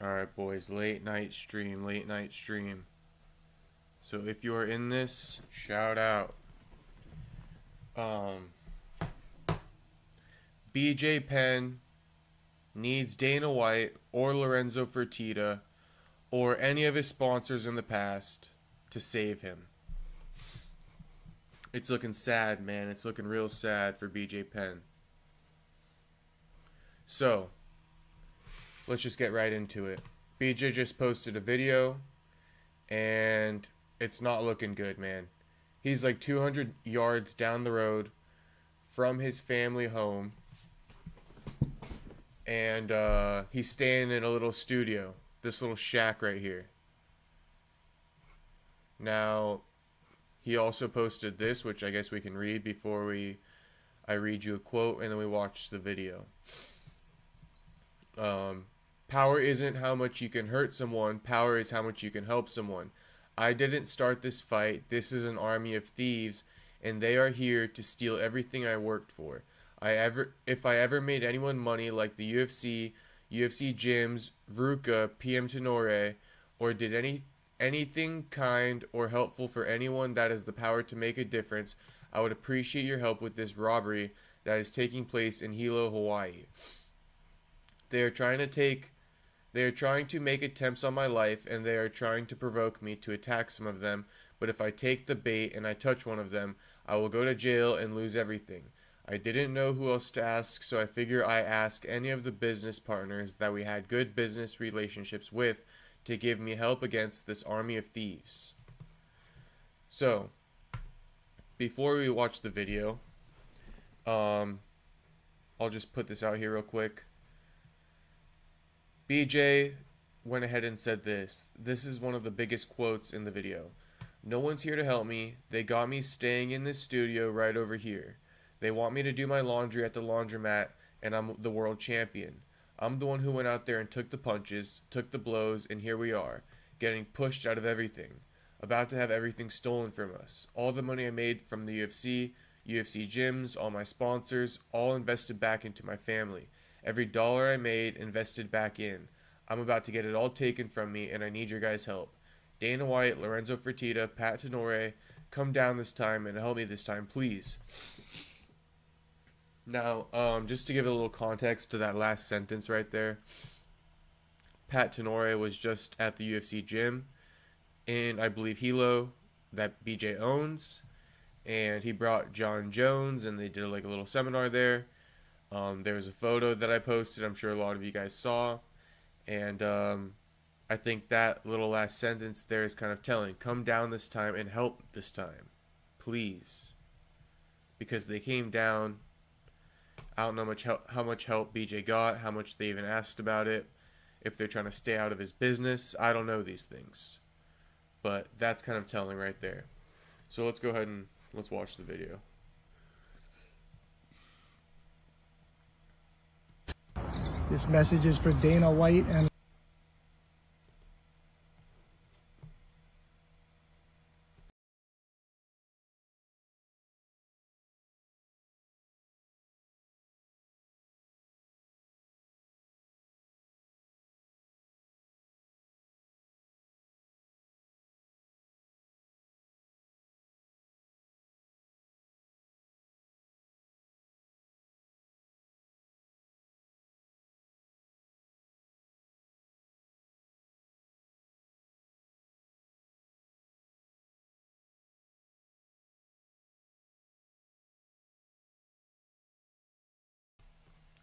Alright, boys, late night stream. So if you are in this, shout out. BJ Penn needs Dana White or Lorenzo Fertitta or any of his sponsors in the past to save him. It's looking sad, man. It's looking real sad for BJ Penn. So, let's just get right into it. BJ just posted a video, and it's not looking good, man. He's like 200 yards down the road from his family home, and he's staying in a little studio, this little shack right here. Now, he also posted this, which I guess we can read before I read you a quote, and then we watch the video. Power isn't how much you can hurt someone. Power is how much you can help someone. I didn't start this fight. This is an army of thieves, and they are here to steal everything I worked for. If I ever made anyone money like the UFC gyms, Vruka, PM Tenore, or did anything kind or helpful for anyone that has the power to make a difference, I would appreciate your help with this robbery that is taking place in Hilo, Hawaii. They are trying to make attempts on my life, and they are trying to provoke me to attack some of them, but if I take the bait and I touch one of them, I will go to jail and lose everything. I didn't know who else to ask, so I figure I ask any of the business partners that we had good business relationships with to give me help against this army of thieves. So, before we watch the video, I'll just put this out here real quick. BJ went ahead and said this. This is one of the biggest quotes in the video. No one's here to help me. They got me staying in this studio right over here. They want me to do my laundry at the laundromat, and I'm the world champion. I'm the one who went out there and took the punches, took the blows, and here we are, getting pushed out of everything. About to have everything stolen from us. All the money I made from the UFC gyms, all my sponsors, all invested back into my family. Every dollar I made, invested back in. I'm about to get it all taken from me, and I need your guys' help. Dana White, Lorenzo Fertitta, Pat Tenore, come down this time and help me this time, please. Now, just to give a little context to that last sentence right there, Pat Tenore was just at the UFC gym in, I believe, Hilo, that BJ owns, and he brought John Jones, and they did like a little seminar there. There was a photo that I posted, I'm sure a lot of you guys saw, and I think that little last sentence there is kind of telling. Come down this time and help this time, please, because they came down. I don't know how much help BJ got, how much they even asked about it, if they're trying to stay out of his business. I don't know these things, but that's kind of telling right there. So let's go ahead and let's watch the video. This message is for Dana White and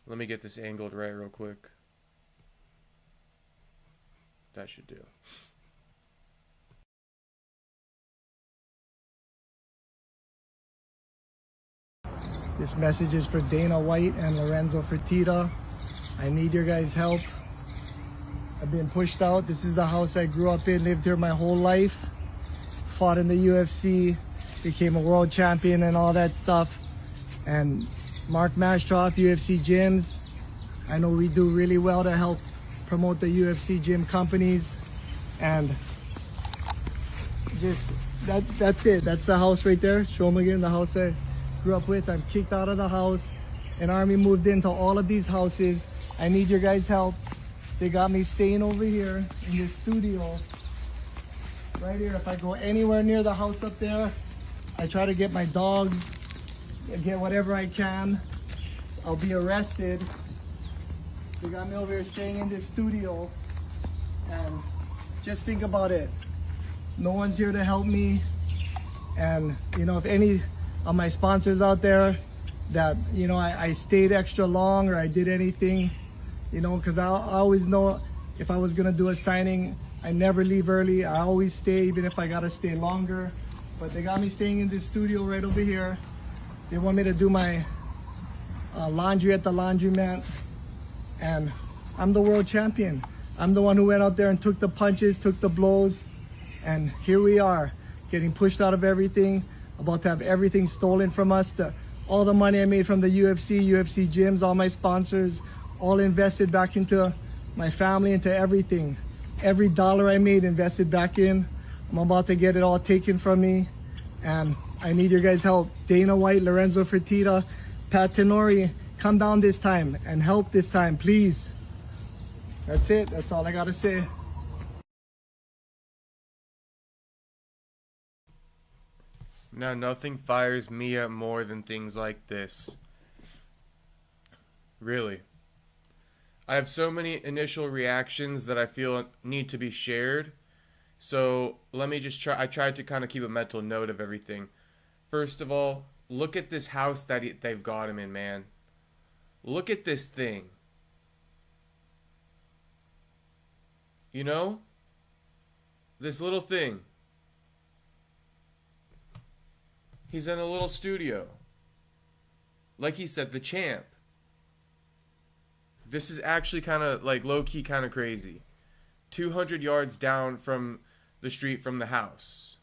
Let me get this angled right real quick. That should do. this message is for Dana White and Lorenzo Fertitta. I need your guys' help. I've been pushed out. This is the house I grew up in, lived here my whole life. Fought in the UFC, became a world champion and all that stuff. And Mark Mastroff, UFC gyms. I know we do really well to help promote the UFC gym companies. And just, that's it. That's the house right there. Show them again, the house I grew up with. I'm kicked out of the house. An army moved into all of these houses. I need your guys' help. They got me staying over here in this studio. Right here, if I go anywhere near the house up there, I try to get my dogs, get whatever I can. I'll be arrested. They got me over here staying in this studio. And just think about it. No one's here to help me. And, you know, if any of my sponsors out there that, you know, I stayed extra long or I did anything, you know, because I always know if I was going to do a signing, I never leave early. I always stay, even if I got to stay longer. But they got me staying in this studio right over here. They want me to do my laundry at the laundromat. And I'm the world champion. I'm the one who went out there and took the punches, took the blows. And here we are, getting pushed out of everything, about to have everything stolen from us. All the money I made from the UFC gyms, all my sponsors, all invested back into my family, into everything. Every dollar I made invested back in. I'm about to get it all taken from me. And I need your guys' help. Dana White, Lorenzo Fertitta, Pat Tenori, come down this time and help this time, please. That's it. That's all I gotta say. Now, nothing fires me up more than things like this. Really. I have so many initial reactions that I feel need to be shared. So let me just try. I tried to kind of keep a mental note of everything. First of all, look at this house that they've got him in, man. Look at this thing. You know? This little thing. He's in a little studio. Like he said, the champ. This is actually kind of like low-key kind of crazy. 200 yards down from the street from the house.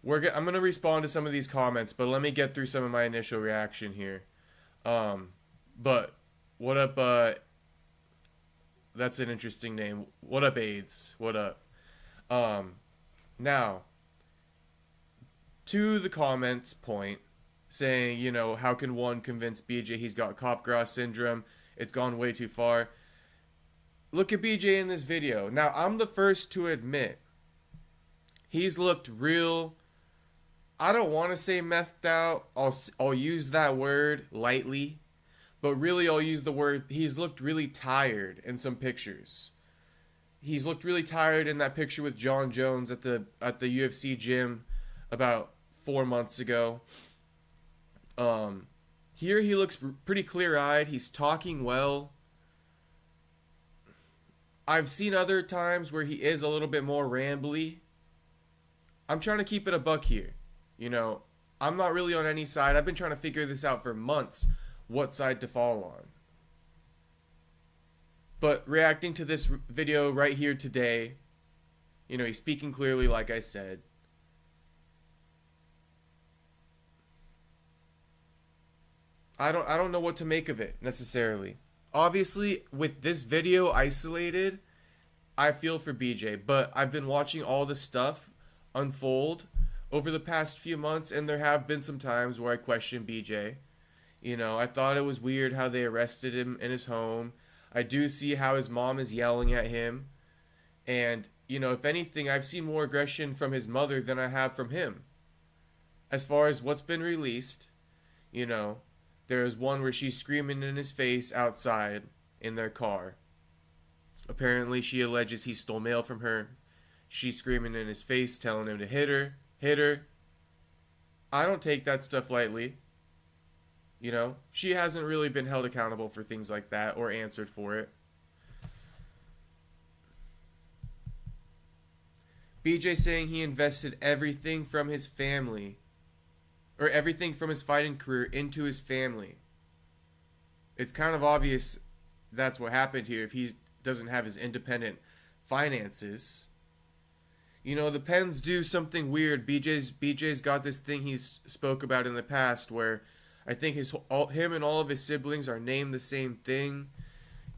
I'm going to respond to some of these comments, but let me get through some of my initial reaction here. But what up, that's an interesting name. What up, AIDS? What up? Now, to the comments point, saying, you know, how can one convince BJ he's got Capgras syndrome? It's gone way too far. Look at BJ in this video. Now, I'm the first to admit, he's looked real, I don't want to say methed out. I'll use that word lightly. But really, I'll use the word, he's looked really tired in some pictures. He's looked really tired in that picture with John Jones at the UFC gym about 4 months ago. Here he looks pretty clear-eyed. He's talking well. I've seen other times where he is a little bit more rambly. I'm trying to keep it a buck here. You know, I'm not really on any side. I've been trying to figure this out for months, what side to fall on. But reacting to this video right here today, you know, he's speaking clearly, like I said. I don't know what to make of it necessarily. Obviously, with this video isolated, I feel for BJ, but I've been watching all this stuff unfold over the past few months, and there have been some times where I question BJ. You know, I thought it was weird how they arrested him in his home. I do see how his mom is yelling at him. And, you know, if anything, I've seen more aggression from his mother than I have from him. As far as what's been released, you know, there is one where she's screaming in his face outside in their car. Apparently, she alleges he stole mail from her. She's screaming in his face, telling him to hit her. I don't take that stuff lightly. You know, she hasn't really been held accountable for things like that or answered for it. BJ saying he invested everything from his family, or everything from his fighting career, into his family. It's kind of obvious that's what happened here if he doesn't have his independent finances. You know, the Penns do something weird. BJ's got this thing he's spoke about in the past where I think him and all of his siblings are named the same thing,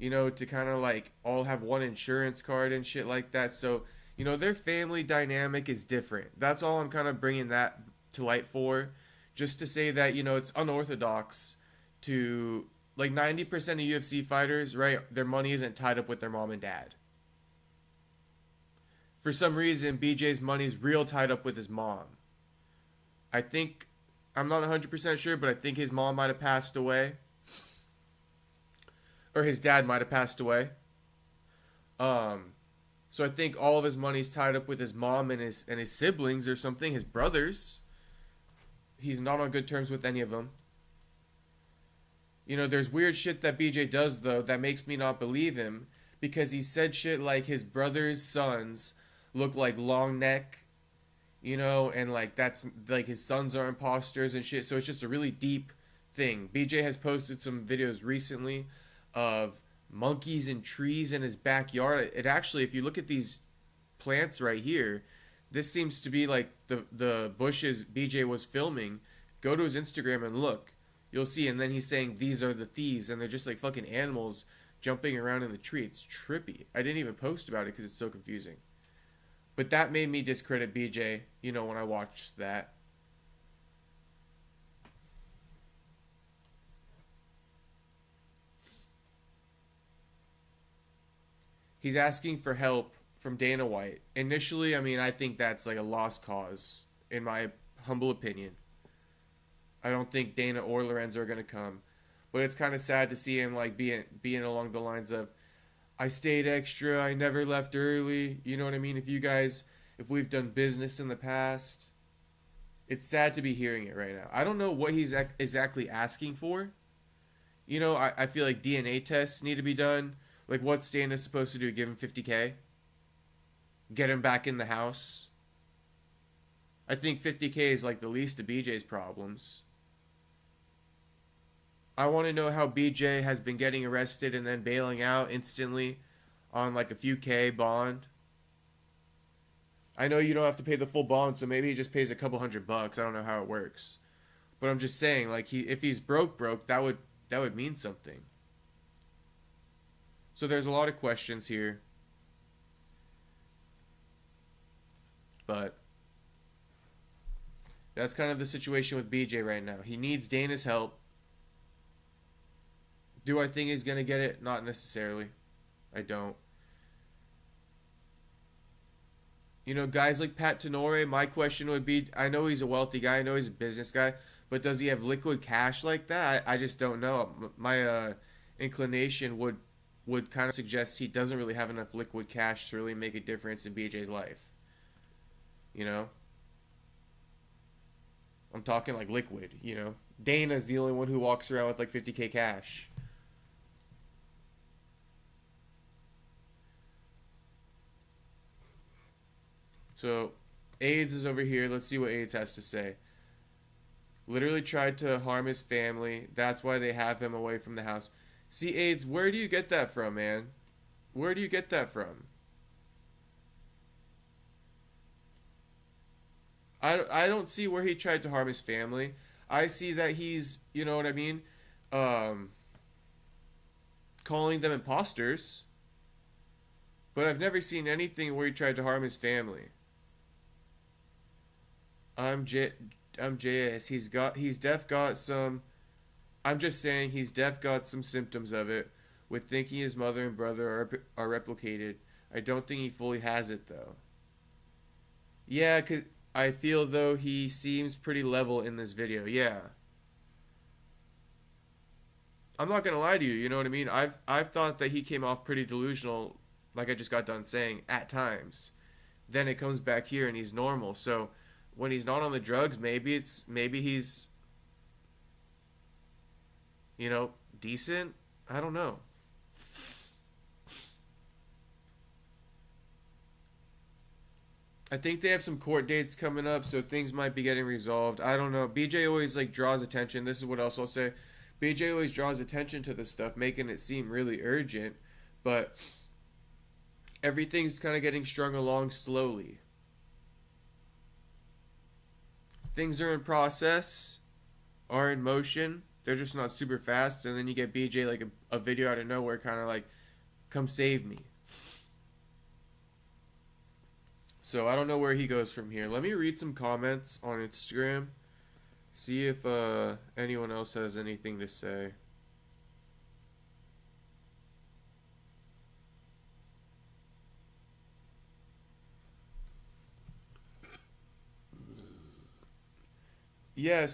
you know, to kind of like all have one insurance card and shit like that. So, you know, their family dynamic is different. That's all I'm kind of bringing that to light for. Just to say that, you know, it's unorthodox to Like 90% of UFC fighters, right, their money isn't tied up with their mom and dad. For some reason, BJ's money is real tied up with his mom. I think, I'm not 100% sure, but I think his mom might have passed away. Or his dad might have passed away. So I think all of his money's tied up with his mom and his siblings or something, his brothers. He's not on good terms with any of them. You know, there's weird shit that BJ does, though, that makes me not believe him. Because he said shit like his brother's sons look like long neck, you know, and like that's like his sons are imposters and shit. So it's just a really deep thing. BJ has posted some videos recently of monkeys and trees in his backyard. It actually, if you look at these plants right here, this seems to be like the bushes BJ was filming. Go to his Instagram and look. You'll see, and then he's saying these are the thieves, and they're just like fucking animals jumping around in the tree. It's trippy. I didn't even post about it because it's so confusing. But that made me discredit BJ, you know, when I watched that. He's asking for help from Dana White. Initially, I mean, I think that's like a lost cause, in my humble opinion. I don't think Dana or Lorenzo are going to come. But it's kind of sad to see him like being along the lines of, I stayed extra, I never left early. You know what I mean? If we've done business in the past. It's sad to be hearing it right now. I don't know what he's exactly asking for. You know, I feel like DNA tests need to be done. Like, what's Dana supposed to do? Give him $50K? Get him back in the house? I think $50K is like the least of BJ's problems. I want to know how BJ has been getting arrested and then bailing out instantly on like a few K bond. I know you don't have to pay the full bond, so maybe he just pays a couple $100. I don't know how it works. But I'm just saying, like, if he's broke, that would mean something. So there's a lot of questions here. But that's kind of the situation with BJ right now. He needs Dana's help. Do I think he's going to get it? Not necessarily. I don't. You know, guys like Pat Tenore, my question would be, I know he's a wealthy guy, I know he's a business guy, but does he have liquid cash like that? I just don't know. My inclination would kind of suggest he doesn't really have enough liquid cash to really make a difference in BJ's life. You know? I'm talking like liquid, you know? Dana's the only one who walks around with like $50K cash. So, AIDS is over here. Let's see what AIDS has to say. Literally tried to harm his family. That's why they have him away from the house. See, AIDS, where do you get that from, man? Where do you get that from? I don't see where he tried to harm his family. I see that he's, you know what I mean? Calling them imposters. But I've never seen anything where he tried to harm his family. I'm JS. He's def got some. I'm just saying he's def got some symptoms of it, with thinking his mother and brother are replicated. I don't think he fully has it though. Yeah, 'cause I feel though he seems pretty level in this video. Yeah. I'm not gonna lie to you. You know what I mean? I've thought that he came off pretty delusional, like I just got done saying, at times. Then it comes back here and he's normal. So when he's not on the drugs, maybe he's, you know, decent. I don't know. I think they have some court dates coming up, so things might be getting resolved. I don't know. BJ always like draws attention. This is what else I'll say. BJ always draws attention to this stuff, making it seem really urgent, but everything's kind of getting strung along slowly. Things are in process, are in motion. They're just not super fast. And then you get BJ like a video out of nowhere, kind of like, come save me. So I don't know where he goes from here. Let me read some comments on Instagram. See if anyone else has anything to say. Yeah,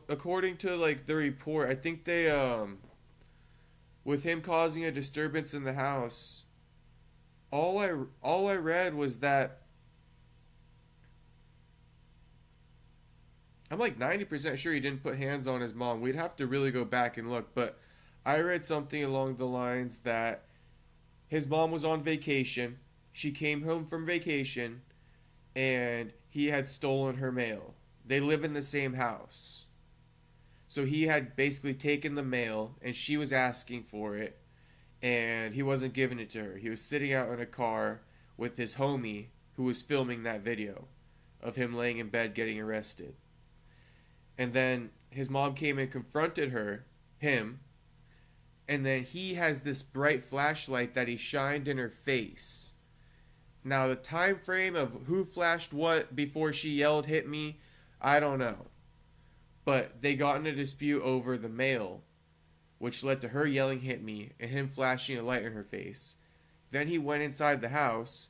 according to like the report, I think they with him causing a disturbance in the house, all I read was that I'm like 90% sure he didn't put hands on his mom. We'd have to really go back and look, but I read something along the lines that his mom was on vacation. She came home from vacation and he had stolen her mail. They live in the same house. So he had basically taken the mail and she was asking for it and he wasn't giving it to her. He was sitting out in a car with his homie who was filming that video of him laying in bed getting arrested. And then his mom came and confronted him, and then he has this bright flashlight that he shined in her face. Now the time frame of who flashed what before she yelled hit me, I don't know. But they got in a dispute over the mail, which led to her yelling hit me and him flashing a light in her face. Then he went inside the house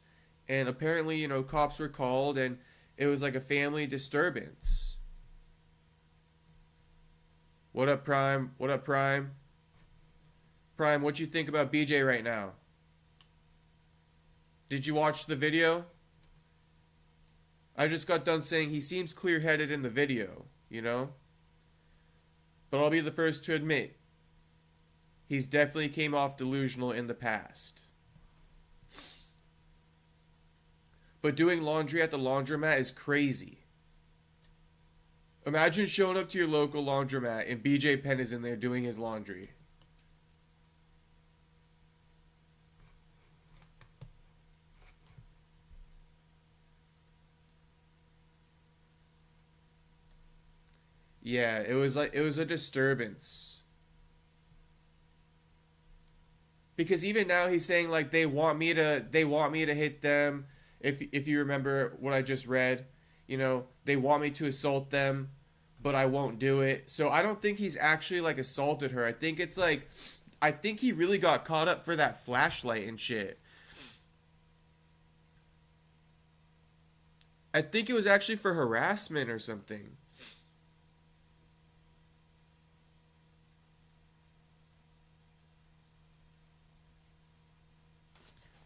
and apparently, cops were called and it was like a family disturbance. What up, Prime? What up, Prime? Prime, what you think about BJ right now? Did you watch the video? I just got done saying he seems clear-headed in the video, But I'll be the first to admit, he's definitely came off delusional in the past. But doing laundry at the laundromat is crazy. Imagine showing up to your local laundromat and BJ Penn is in there doing his laundry. Yeah, it was a disturbance. Because even now he's saying like they want me to hit them. If you remember what I just read, they want me to assault them, but I won't do it. So I don't think he's actually like assaulted her. I think he really got caught up for that flashlight and shit. I think it was actually for harassment or something.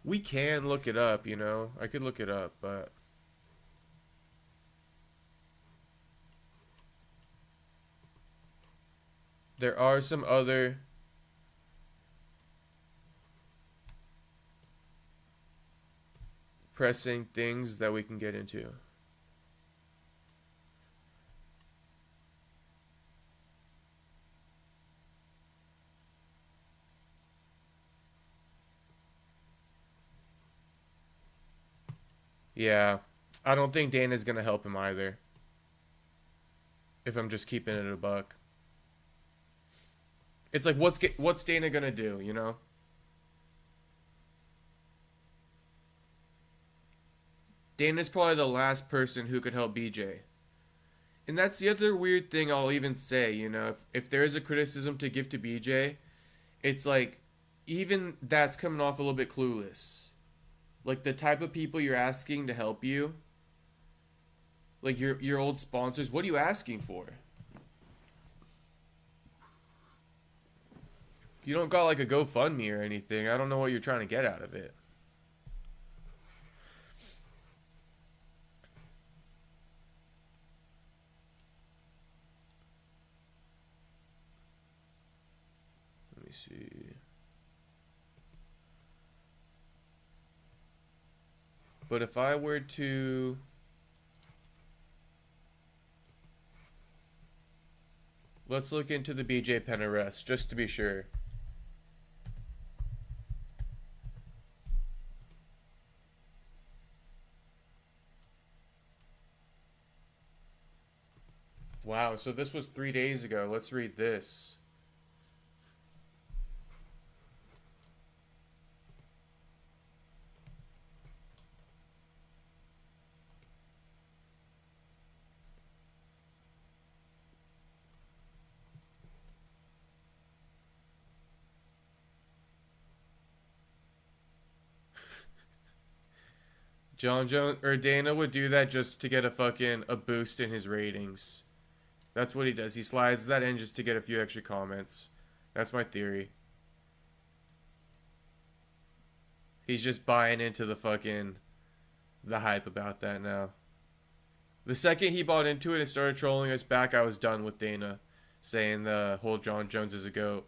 We can look it up, I could look it up, but there are some other pressing things that we can get into. Yeah, I don't think Dana's gonna help him either. If I'm just keeping it a buck. It's like, what's Dana gonna do, Dana's probably the last person who could help BJ. And that's the other weird thing I'll even say, if there is a criticism to give to BJ, it's like, even that's coming off a little bit clueless. Like the type of people you're asking to help you, like your old sponsors, what are you asking for? You don't got like a GoFundMe or anything. I don't know what you're trying to get out of it. Let me see. But if I were to let's look into the BJ Penn arrest just to be sure. Wow, so this was 3 days ago. Let's read this. John Jones or Dana would do that just to get a boost in his ratings. That's what he does. He slides that in just to get a few extra comments. That's my theory. He's just buying into the hype about that now. The second he bought into it and started trolling us back, I was done with Dana saying the whole John Jones is a goat.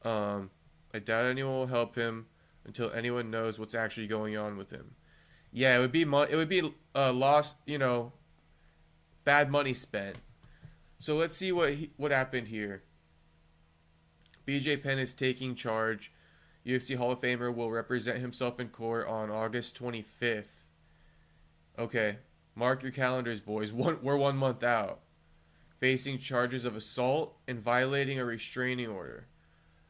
I doubt anyone will help him until anyone knows what's actually going on with him. Yeah, it would be lost, bad money spent. So let's see what happened here. BJ Penn is taking charge. UFC Hall of Famer will represent himself in court on August 25th. Okay, mark your calendars, boys. We're 1 month out. Facing charges of assault and violating a restraining order.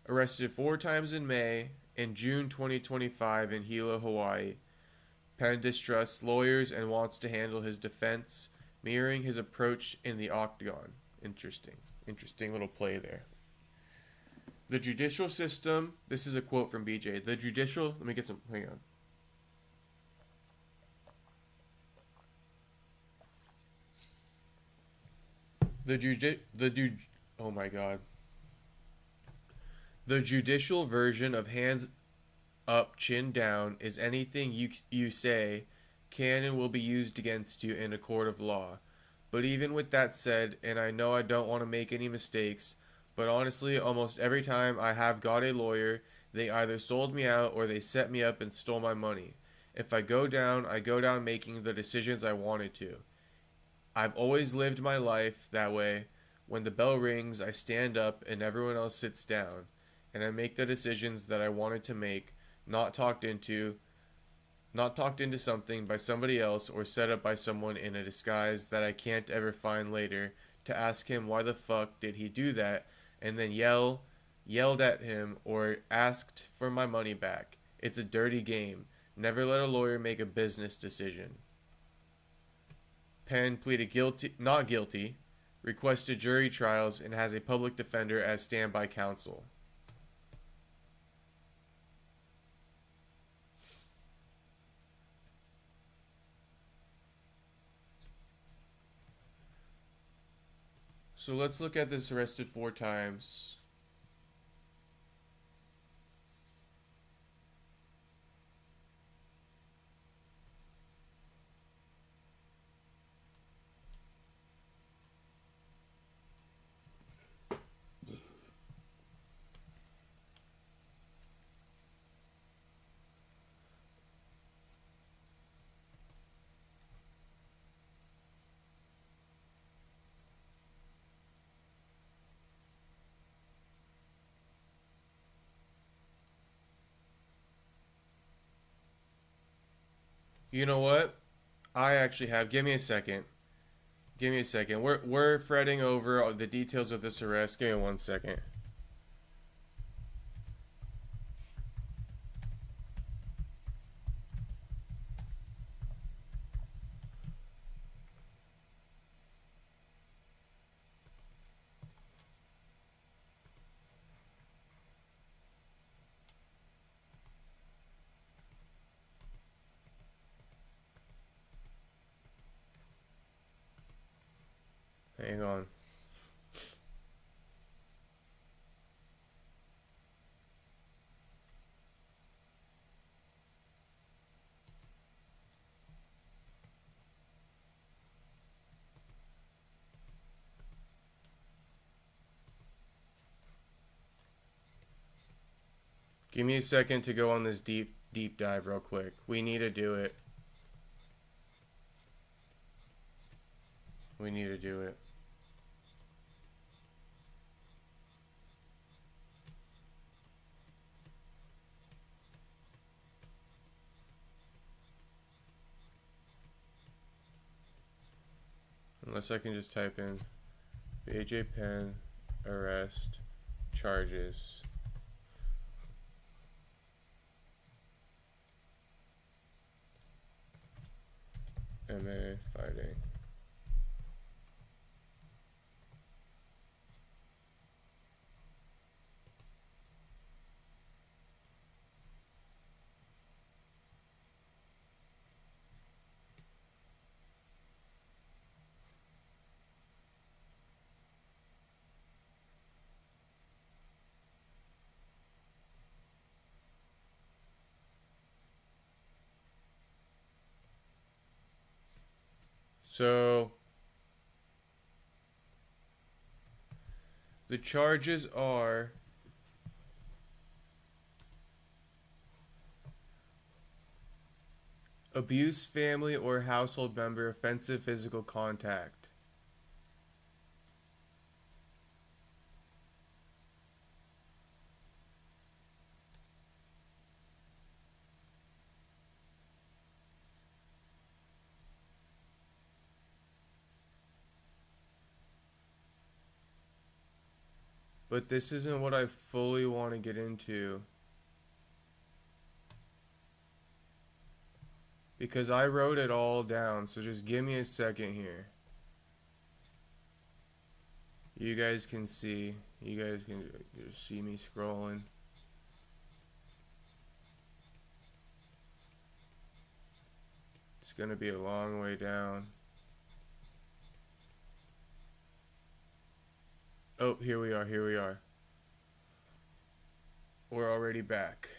Arrested 4 times in May and June 2025 in Hilo, Hawaii. Penn distrusts lawyers and wants to handle his defense, mirroring his approach in the octagon. Interesting little play there. The judicial system, this is a quote from BJ. Let me get some, hang on. Oh my god. The judicial version of hands up, chin down is anything you say can and will be used against you in a court of law. But even with that said, and I know I don't want to make any mistakes, but honestly, almost every time I have got a lawyer, they either sold me out or they set me up and stole my money. If I go down, I go down making the decisions I wanted to. I've always lived my life that way. When the bell rings, I stand up and everyone else sits down, and I make the decisions that I wanted to make, not talked into something by somebody else or set up by someone in a disguise that I can't ever find later to ask him why the fuck did he do that, and then yelled at him or asked for my money back. It's a dirty game. Never let a lawyer make a business decision. Penn pleaded not guilty, requested jury trials, and has a public defender as standby counsel. So let's look at this arrested 4 times. You know what? I actually have. Give me a second. We're fretting over the details of this arrest. Give me 1 second. Hang on. Give me a second to go on this deep dive real quick. We need to do it. We need to do it. Unless I can just type in BJ Penn arrest charges. MMA fighting. So the charges are abuse family or household member, offensive physical contact. But this isn't what I fully want to get into, because I wrote it all down, so just give me a second here. You guys can see me scrolling. It's gonna be a long way down. Oh, here we are. We're already back.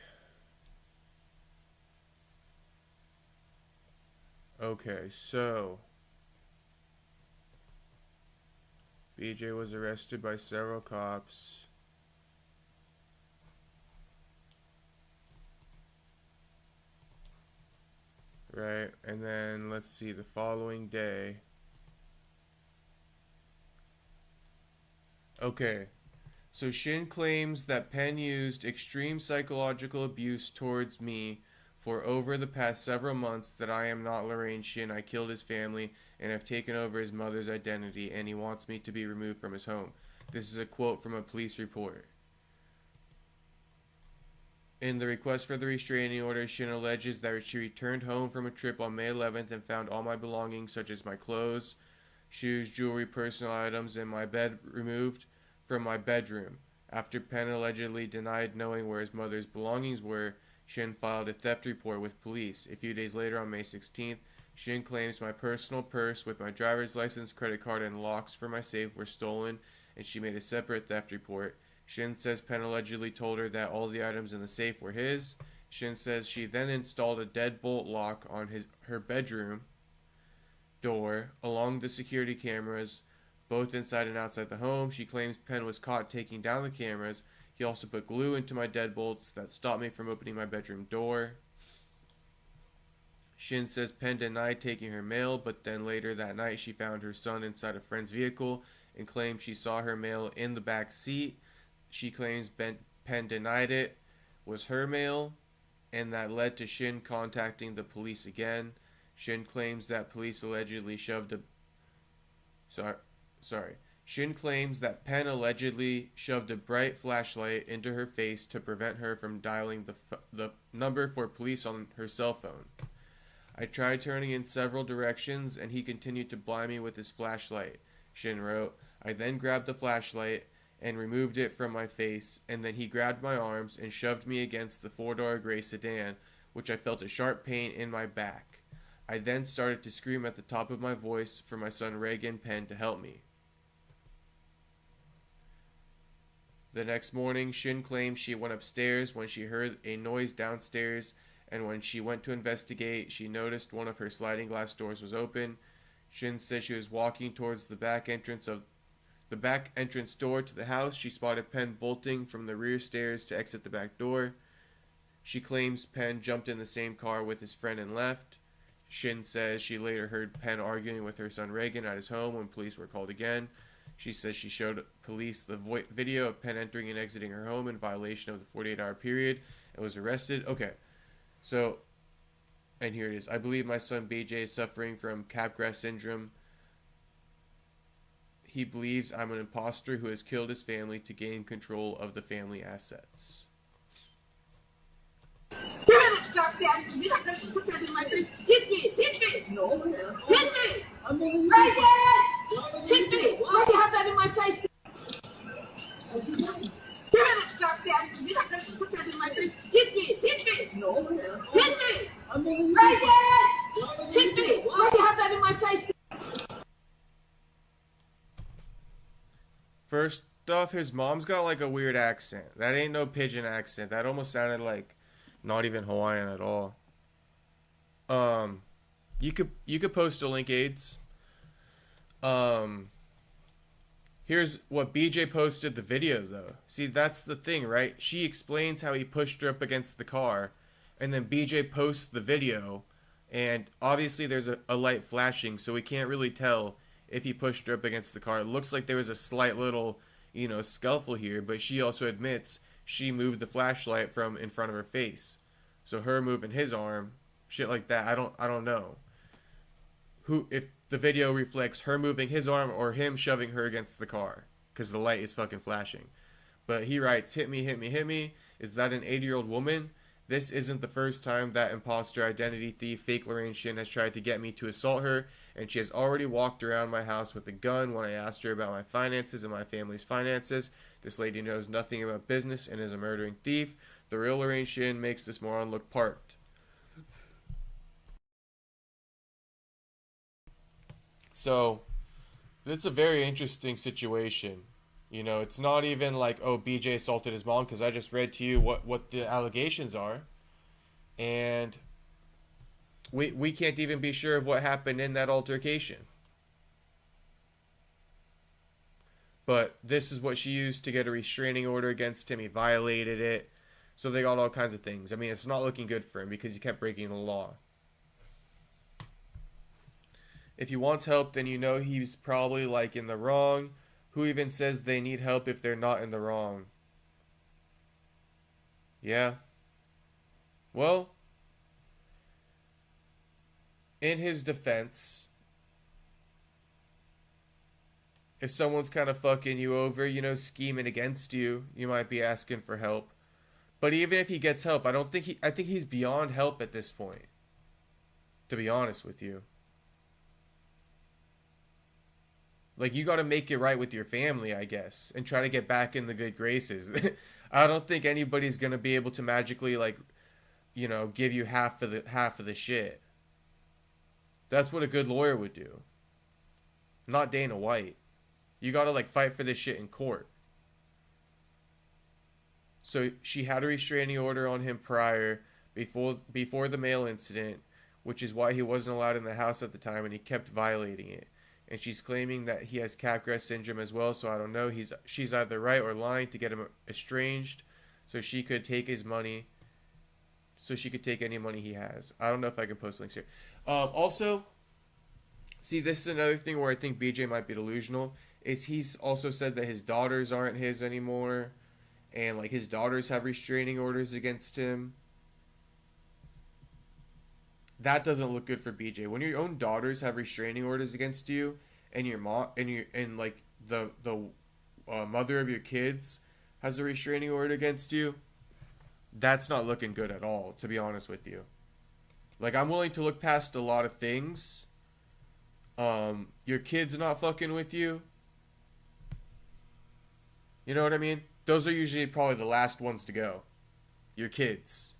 Okay, so BJ was arrested by several cops. Right, and then let's see, the following day. Okay, so Shin claims that Penn used extreme psychological abuse towards me for over the past several months, that I am not Lorraine Shin, I killed his family and have taken over his mother's identity, and he wants me to be removed from his home. This is a quote from a police report. In the request for the restraining order, Shin alleges that she returned home from a trip on May 11th and found all my belongings, such as my clothes, shoes, jewelry, personal items, and my bed removed from my bedroom. After Penn allegedly denied knowing where his mother's belongings were, Shin filed a theft report with police. A few days later, on May 16th, Shin claims my personal purse with my driver's license, credit card, and locks for my safe were stolen, and she made a separate theft report. Shin says Penn allegedly told her that all the items in the safe were his. Shin says she then installed a deadbolt lock on her bedroom door along the security cameras, both inside and outside the home. She claims Penn was caught taking down the cameras. He also put glue into my deadbolts that stopped me from opening my bedroom door. Shin says Penn denied taking her mail, but then later that night she found her son inside a friend's vehicle and claimed she saw her mail in the back seat. She claims Penn denied it was her mail, and that led to Shin contacting the police again. Shin claims that police allegedly shoved a... Shin claims that Penn allegedly shoved a bright flashlight into her face to prevent her from dialing the number for police on her cell phone. I tried turning in several directions, and he continued to blind me with his flashlight, Shin wrote. I then grabbed the flashlight and removed it from my face, and then he grabbed my arms and shoved me against the four-door gray sedan, which I felt a sharp pain in my back. I then started to scream at the top of my voice for my son Reagan Penn to help me. The next morning, Shin claims she went upstairs when she heard a noise downstairs, and when she went to investigate, she noticed one of her sliding glass doors was open. Shin says she was walking towards the back entrance door to the house. She spotted Penn bolting from the rear stairs to exit the back door. She claims Penn jumped in the same car with his friend and left. Shin says she later heard Penn arguing with her son Reagan at his home when police were called again. She says she showed police the video of Penn entering and exiting her home in violation of the 48-hour period and was arrested. Okay, so, and here it is. I believe my son BJ is suffering from Capgras syndrome. He believes I'm an imposter who has killed his family to gain control of the family assets. Give it, goddamn! You have to put that in my face. Hit me! Hit me! No, hit me! I'm moving. Reagan! Hit me! Why do you have that in my face? Give it, goddamn! You have to put that in my face. Hit me! Hit me! No, hit me! I'm moving. Reagan! Hit me! Why do you have that in my face? First off, his mom's got like a weird accent. That ain't no pigeon accent. That almost sounded like not even Hawaiian at all. You could post a link, AIDS. Um, Here's what BJ posted the video though. See, that's the thing, right? She explains how he pushed her up against the car, and then BJ posts the video, and obviously there's a light flashing, so we can't really tell if he pushed her up against the car. It looks like there was a slight little, scuffle here, but she also admits she moved the flashlight from in front of her face. So her moving his arm, shit like that. I don't know. If the video reflects her moving his arm or him shoving her against the car because the light is fucking flashing. But he writes, hit me, hit me, hit me. Is that an 80-year-old woman? This isn't the first time that imposter identity thief fake Lorraine Shin has tried to get me to assault her, and she has already walked around my house with a gun when I asked her about my finances and my family's finances. This lady knows nothing about business and is a murdering thief. The real Lorraine Shin makes this moron look parked. So, it's a very interesting situation. It's not even like, oh, BJ assaulted his mom, because I just read to you what the allegations are. And we can't even be sure of what happened in that altercation. But this is what she used to get a restraining order against him. He violated it. So they got all kinds of things. I mean, it's not looking good for him because he kept breaking the law. If he wants help, then he's probably in the wrong. Who even says they need help if they're not in the wrong? Yeah. Well, in his defense, if someone's kind of fucking you over, scheming against you, you might be asking for help. But even if he gets help, I think he's beyond help at this point. To be honest with you. You got to make it right with your family, I guess, and try to get back in the good graces. I don't think anybody's going to be able to magically, give you half of the shit. That's what a good lawyer would do. Not Dana White. You got to, fight for this shit in court. So she had a restraining order on him prior, before the mail incident, which is why he wasn't allowed in the house at the time, and he kept violating it. And she's claiming that he has Capgras syndrome as well, so I don't know. She's either right or lying to get him estranged, so she could take his money, so she could take any money he has. I don't know if I can post links here. Also, see, this is another thing where I think BJ might be delusional, is he's also said that his daughters aren't his anymore, and his daughters have restraining orders against him. That doesn't look good for BJ. When your own daughters have restraining orders against you, and your mom and the mother of your kids has a restraining order against you, that's not looking good at all, to be honest with you. I'm willing to look past a lot of things. Your kids not fucking with you. You know what I mean? Those are usually probably the last ones to go. Your kids.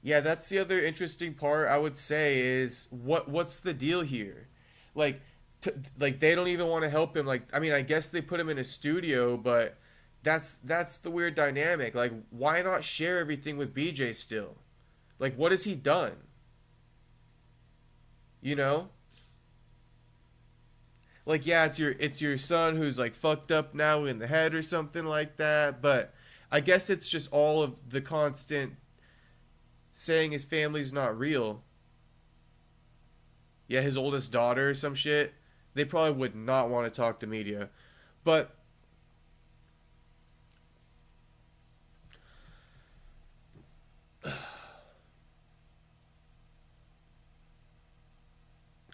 Yeah, that's the other interesting part I would say is what's the deal here? They don't even want to help him. I mean, I guess they put him in a studio, but that's the weird dynamic. Why not share everything with BJ still? What has he done? Yeah, it's your son who's fucked up now in the head or something like that, but I guess it's just all of the constant saying his family's not real. Yeah, his oldest daughter or some shit. They probably would not want to talk to media. But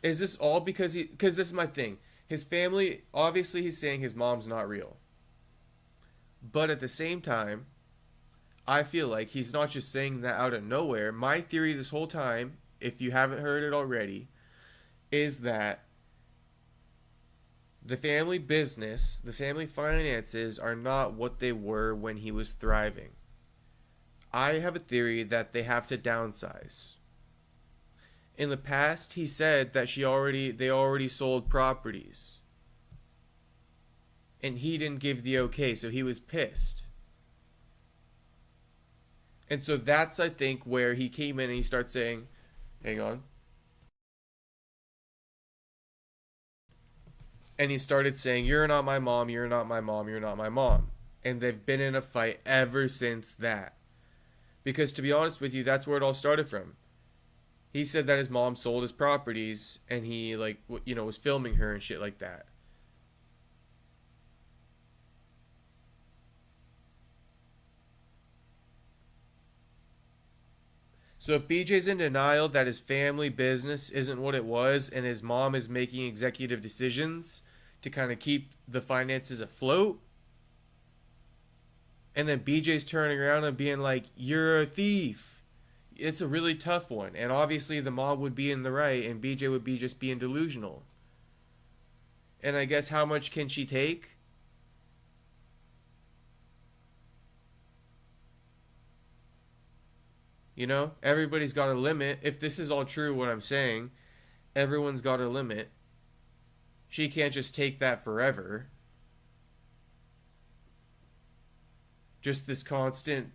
is this all because this is my thing. His family, obviously he's saying his mom's not real. But at the same time, I feel like he's not just saying that out of nowhere. My theory this whole time, if you haven't heard it already, is that the family business, the family finances are not what they were when he was thriving. I have a theory that they have to downsize. In the past, he said that they already sold properties. And he didn't give the okay, so he was pissed. And so that's, I think, where he came in and he starts saying, Hang on. And he started saying, "You're not my mom, you're not my mom, you're not my mom." And they've been in a fight ever since that. Because to be honest with you, that's where it all started from. He said that his mom sold his properties and he, like, was filming her and shit like that. So if BJ's in denial that his family business isn't what it was and his mom is making executive decisions to kind of keep the finances afloat, and then BJ's turning around and being like, "You're a thief," it's a really tough one. And obviously the mom would be in the right and BJ would be just being delusional. And I guess how much can she take? Everybody's got a limit. If this is all true, what I'm saying, everyone's got a limit. She can't just take that forever. Just this constant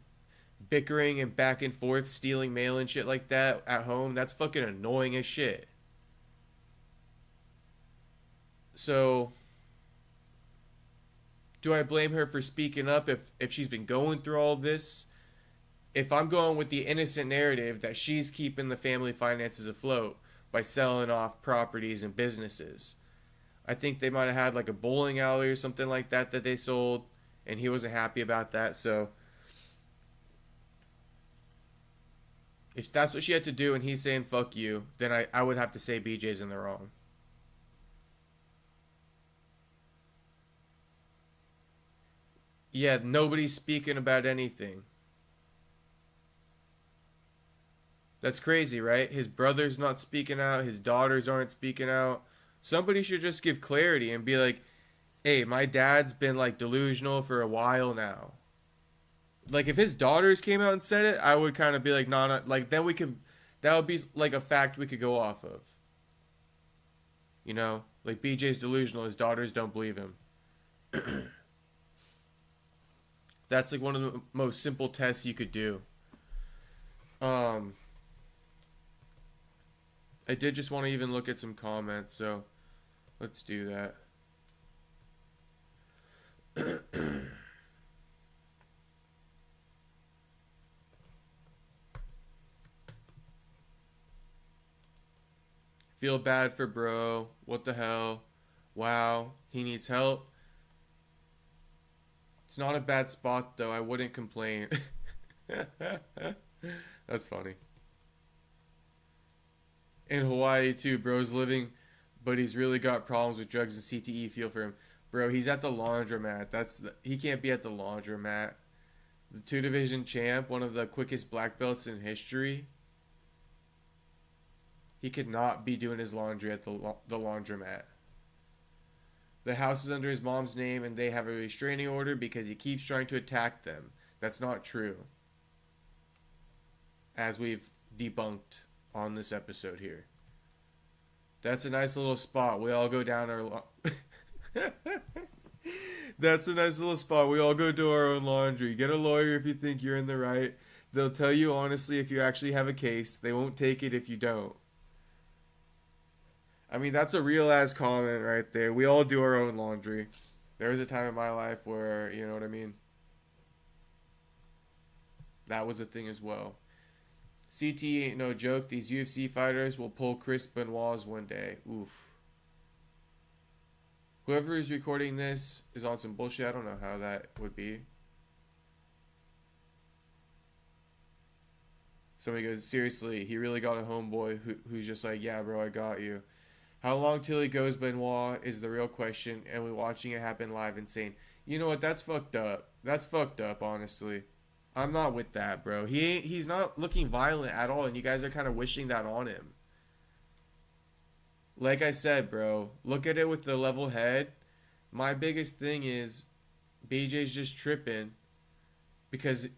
bickering and back and forth, stealing mail and shit like that at home, that's fucking annoying as shit. So, do I blame her for speaking up if she's been going through all this? If I'm going with the innocent narrative that she's keeping the family finances afloat by selling off properties and businesses, I think they might have had like a bowling alley or something like that they sold, and he wasn't happy about that. So if that's what she had to do and he's saying fuck you, then I would have to say BJ's in the wrong. Yeah, nobody's speaking about anything. That's crazy, right? His brother's not speaking out, his daughters aren't speaking out. Somebody should just give clarity and be like, "Hey, my dad's been like delusional for a while now." Like if his daughters came out and said it, I would kind of be like, "Nah, not like then we could that would be like a fact we could go off of." Like BJ's delusional, his daughters don't believe him. That's like one of the most simple tests you could do. Um I did just want to even look at some comments, so let's do that. Feel bad for bro. What the hell? Wow, he needs help. It's not a bad spot though. I wouldn't complain. That's funny. In Hawaii too, bro's living, but he's really got problems with drugs and CTE. Feel for him, bro. He's at the laundromat. He can't be at the laundromat. The 2 division champ, one of the quickest black belts in history. He could not be doing his laundry at the laundromat. The house is under his mom's name and they have a restraining order because he keeps trying to attack them. That's not true. As we've debunked on this episode here. That's a nice little spot. We all go down our That's a nice little spot. We all go do our own laundry. Get a lawyer if you think you're in the right. They'll tell you honestly if you actually have a case. They won't take it if you don't. I mean, that's a real ass comment right there. We all do our own laundry. There was a time in my life where, you know what I mean? That was a thing as well. CT ain't no joke. These UFC fighters will pull Chris Benoit's one day. Oof. Whoever is recording this is on some bullshit. I don't know how that would be. Somebody goes, seriously, he really got a homeboy who's just like, yeah, bro, I got you. How long till he goes Benoit is the real question, and we watching it happen live and saying, you know what, that's fucked up. That's fucked up, honestly. I'm not with that, bro. He's not looking violent at all, and you guys are kind of wishing that on him. Like I said, bro, look at it with the level head. My biggest thing is BJ's just tripping because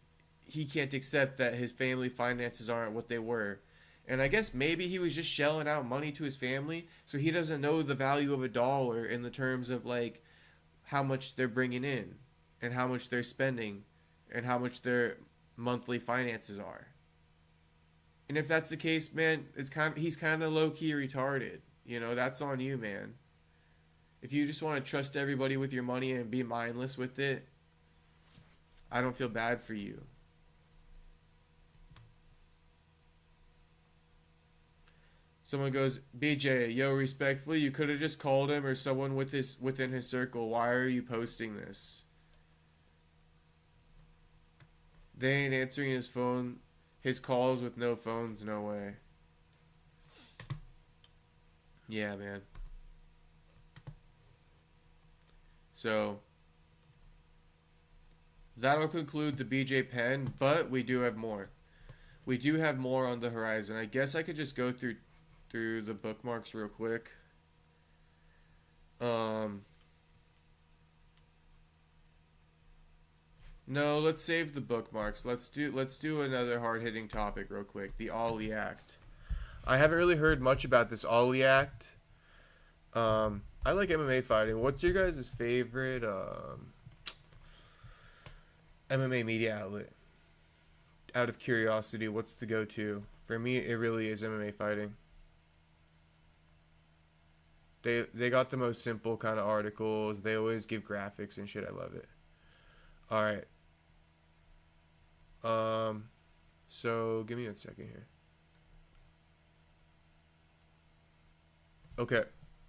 he can't accept that his family finances aren't what they were. And I guess maybe he was just shelling out money to his family, so he doesn't know the value of a dollar in the terms of like how much they're bringing in and how much they're spending and how much their monthly finances are. And if that's the case, man, he's kind of low key retarded. You know, that's on you, man. If you just want to trust everybody with your money and be mindless with it, I don't feel bad for you. Someone goes, BJ, yo, respectfully, you could have just called him or someone within his circle. Why are you posting this? They ain't answering his calls with no phones, no way. Yeah, man. So, that'll conclude the BJ Penn, but we do have more. We do have more on the horizon. I guess I could just go through the bookmarks real quick. No, let's save the bookmarks. Let's do another hard-hitting topic real quick. The Ollie Act. I haven't really heard much about this Ollie Act. I like MMA fighting. What's your guys' favorite MMA media outlet? Out of curiosity, what's the go-to? For me, it really is MMA fighting. They got the most simple kind of articles. They always give graphics and shit. I love it. All right. So give me a second here. Okay.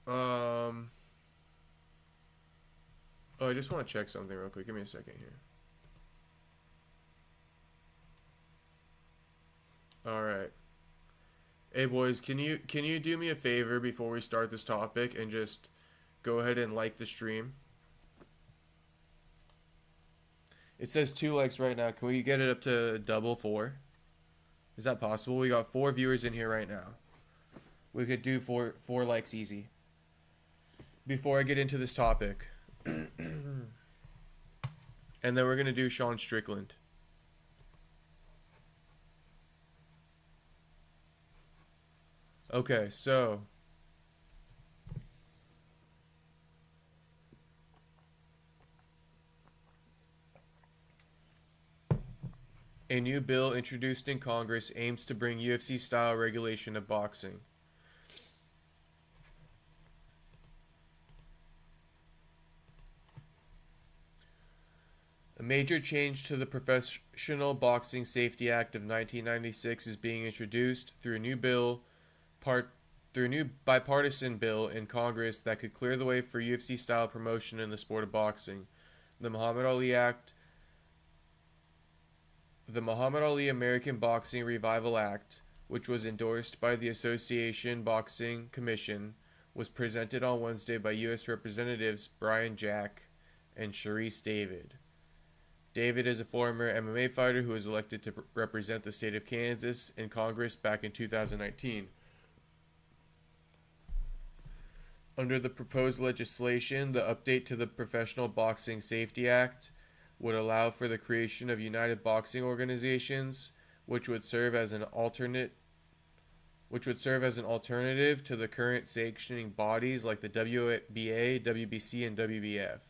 Oh, I just want to check something real quick. Give me a second here. All right. Hey boys, can you do me a favor before we start this topic and just go ahead and like the stream? It says 2 likes right now. Can we get it up to double 4? Is that possible? We got 4 viewers in here right now. We could do four likes easy. Before I get into this topic. And then we're going to do Sean Strickland. Okay, so a new bill introduced in Congress aims to bring UFC-style regulation of boxing. A major change to the Professional Boxing Safety Act of 1996 is being introduced through a new bipartisan bill in Congress that could clear the way for UFC-style promotion in the sport of boxing. The Muhammad Ali American Boxing Revival Act, which was endorsed by the Association Boxing Commission, was presented on Wednesday by U.S. Representatives Brian Jack and Sharice David. David is a former MMA fighter who was elected to represent the state of Kansas in Congress back in 2019. Under the proposed legislation, the update to the Professional Boxing Safety Act would allow for the creation of united boxing organizations, which would serve as an alternative to the current sanctioning bodies like the WBA, WBC, and WBF.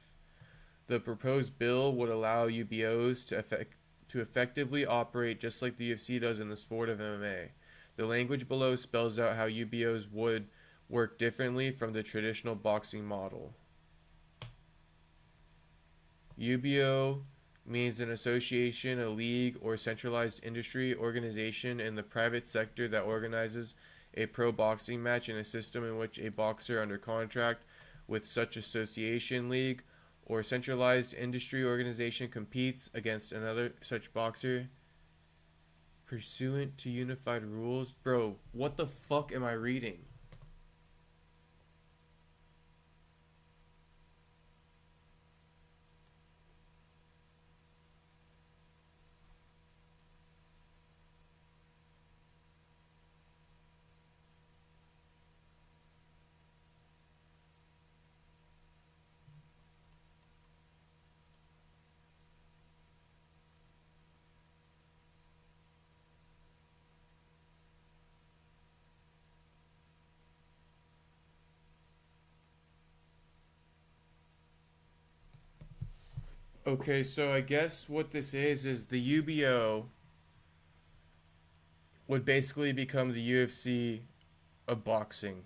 The proposed bill would allow UBOs to effectively operate just like the UFC does in the sport of MMA. The language below spells out how UBOs would work differently from the traditional boxing model. UBO means an association, a league, or centralized industry organization in the private sector that organizes a pro boxing match in a system in which a boxer under contract with such association, league, or centralized industry organization competes against another such boxer pursuant to unified rules. Bro, what the fuck am I reading? Okay, so I guess what this is the UBO would basically become the UFC of boxing.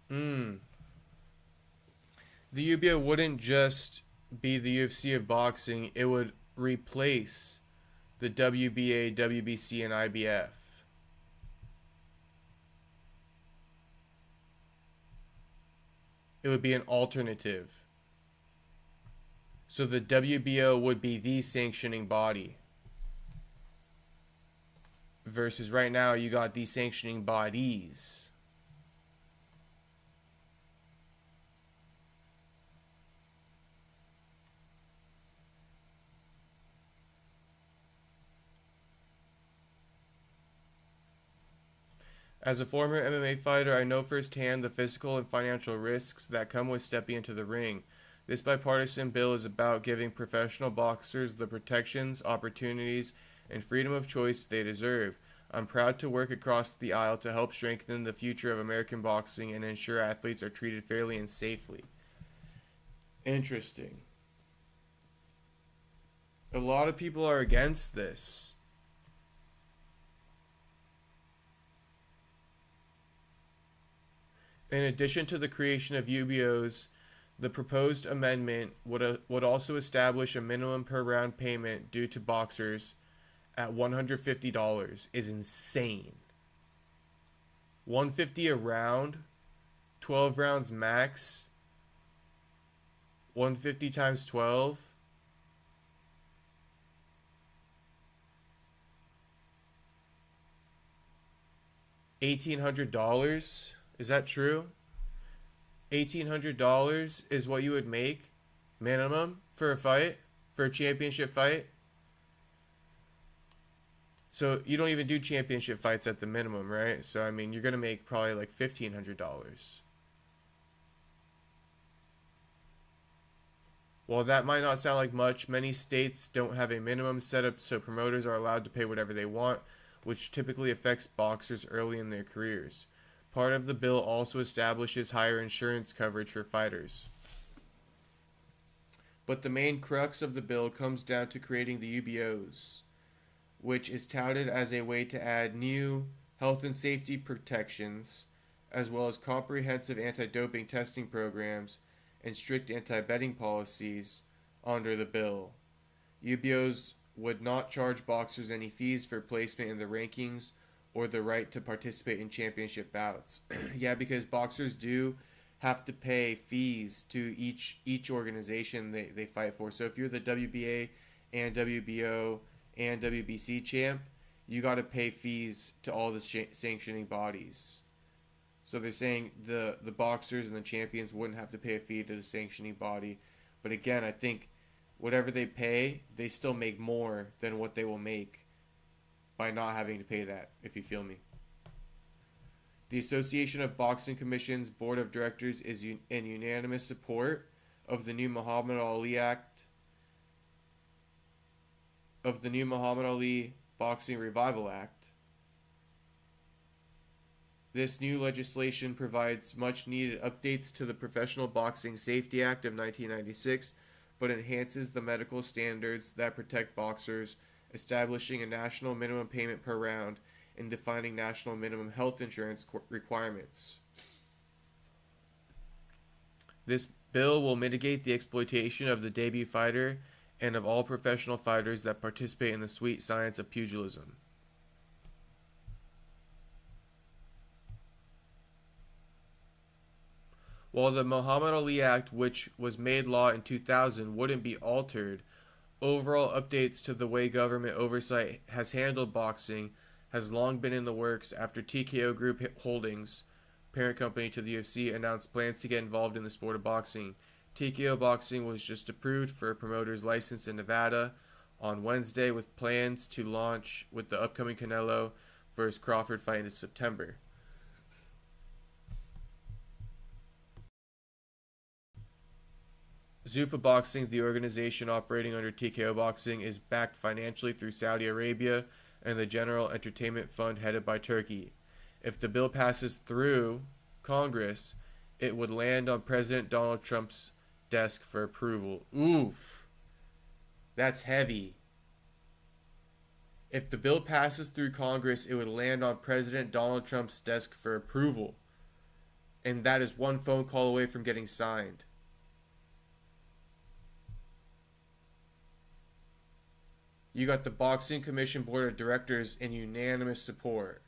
Hmm. The UBO wouldn't just be the UFC of boxing, it would replace the WBA, WBC, and IBF. It would be an alternative. So the WBO would be the sanctioning body. Versus right now, you got the sanctioning bodies. As a former MMA fighter, I know firsthand the physical and financial risks that come with stepping into the ring. This bipartisan bill is about giving professional boxers the protections, opportunities, and freedom of choice they deserve. I'm proud to work across the aisle to help strengthen the future of American boxing and ensure athletes are treated fairly and safely. Interesting. A lot of people are against this. In addition to the creation of UBOs, the proposed amendment would also establish a minimum per round payment due to boxers at $150 is insane. $150 a round, 12 rounds max, 150 times 12. $1,800. Is that true? $1,800 is what you would make minimum for a fight, for a championship fight. So you don't even do championship fights at the minimum, right? So I mean, you're gonna make probably like $1,500. While that might not sound like much, many states don't have a minimum set up, so promoters are allowed to pay whatever they want, which typically affects boxers early in their careers. Part of the bill also establishes higher insurance coverage for fighters. But the main crux of the bill comes down to creating the UBOs, which is touted as a way to add new health and safety protections, as well as comprehensive anti-doping testing programs and strict anti-betting policies under the bill. UBOs would not charge boxers any fees for placement in the rankings or the right to participate in championship bouts. Yeah, because boxers do have to pay fees to each organization they fight for. So if you're the WBA and WBO and WBC champ, you got to pay fees to all the sanctioning bodies. So they're saying the boxers and the champions wouldn't have to pay a fee to the sanctioning body. But again, I think whatever they pay, they still make more than what they will make by not having to pay that, if you feel me. The Association of Boxing Commissions Board of Directors is in unanimous support of the new Muhammad Ali Act, of the new Muhammad Ali Boxing Revival Act. This new legislation provides much needed updates to the Professional Boxing Safety Act of 1996, but enhances the medical standards that protect boxers, establishing a national minimum payment per round, and defining national minimum health insurance requirements. This bill will mitigate the exploitation of the debut fighter and of all professional fighters that participate in the sweet science of pugilism. While the Muhammad Ali Act, which was made law in 2000, wouldn't be altered, overall updates to the way government oversight has handled boxing has long been in the works after TKO Group Holdings, parent company to the UFC, announced plans to get involved in the sport of boxing. TKO Boxing was just approved for a promoter's license in Nevada on Wednesday, with plans to launch with the upcoming Canelo vs. Crawford fight in September. Zuffa Boxing, the organization operating under TKO Boxing, is backed financially through Saudi Arabia and the General Entertainment Fund headed by Turkey. If the bill passes through Congress, it would land on President Donald Trump's desk for approval. Oof. That's heavy. If the bill passes through Congress, it would land on President Donald Trump's desk for approval. And that is one phone call away from getting signed. You got the Boxing Commission Board of Directors in unanimous support.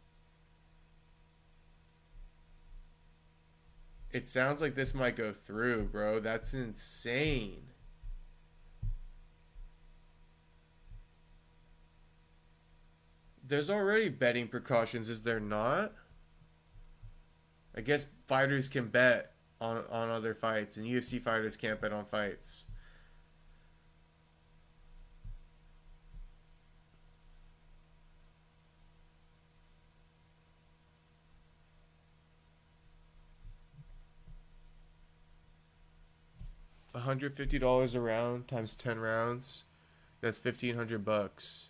It sounds like this might go through, bro. That's insane. There's already betting precautions, is there not? I guess fighters can bet on other fights, and UFC fighters can't bet on fights. $150 a round times 10 rounds. That's $1,500.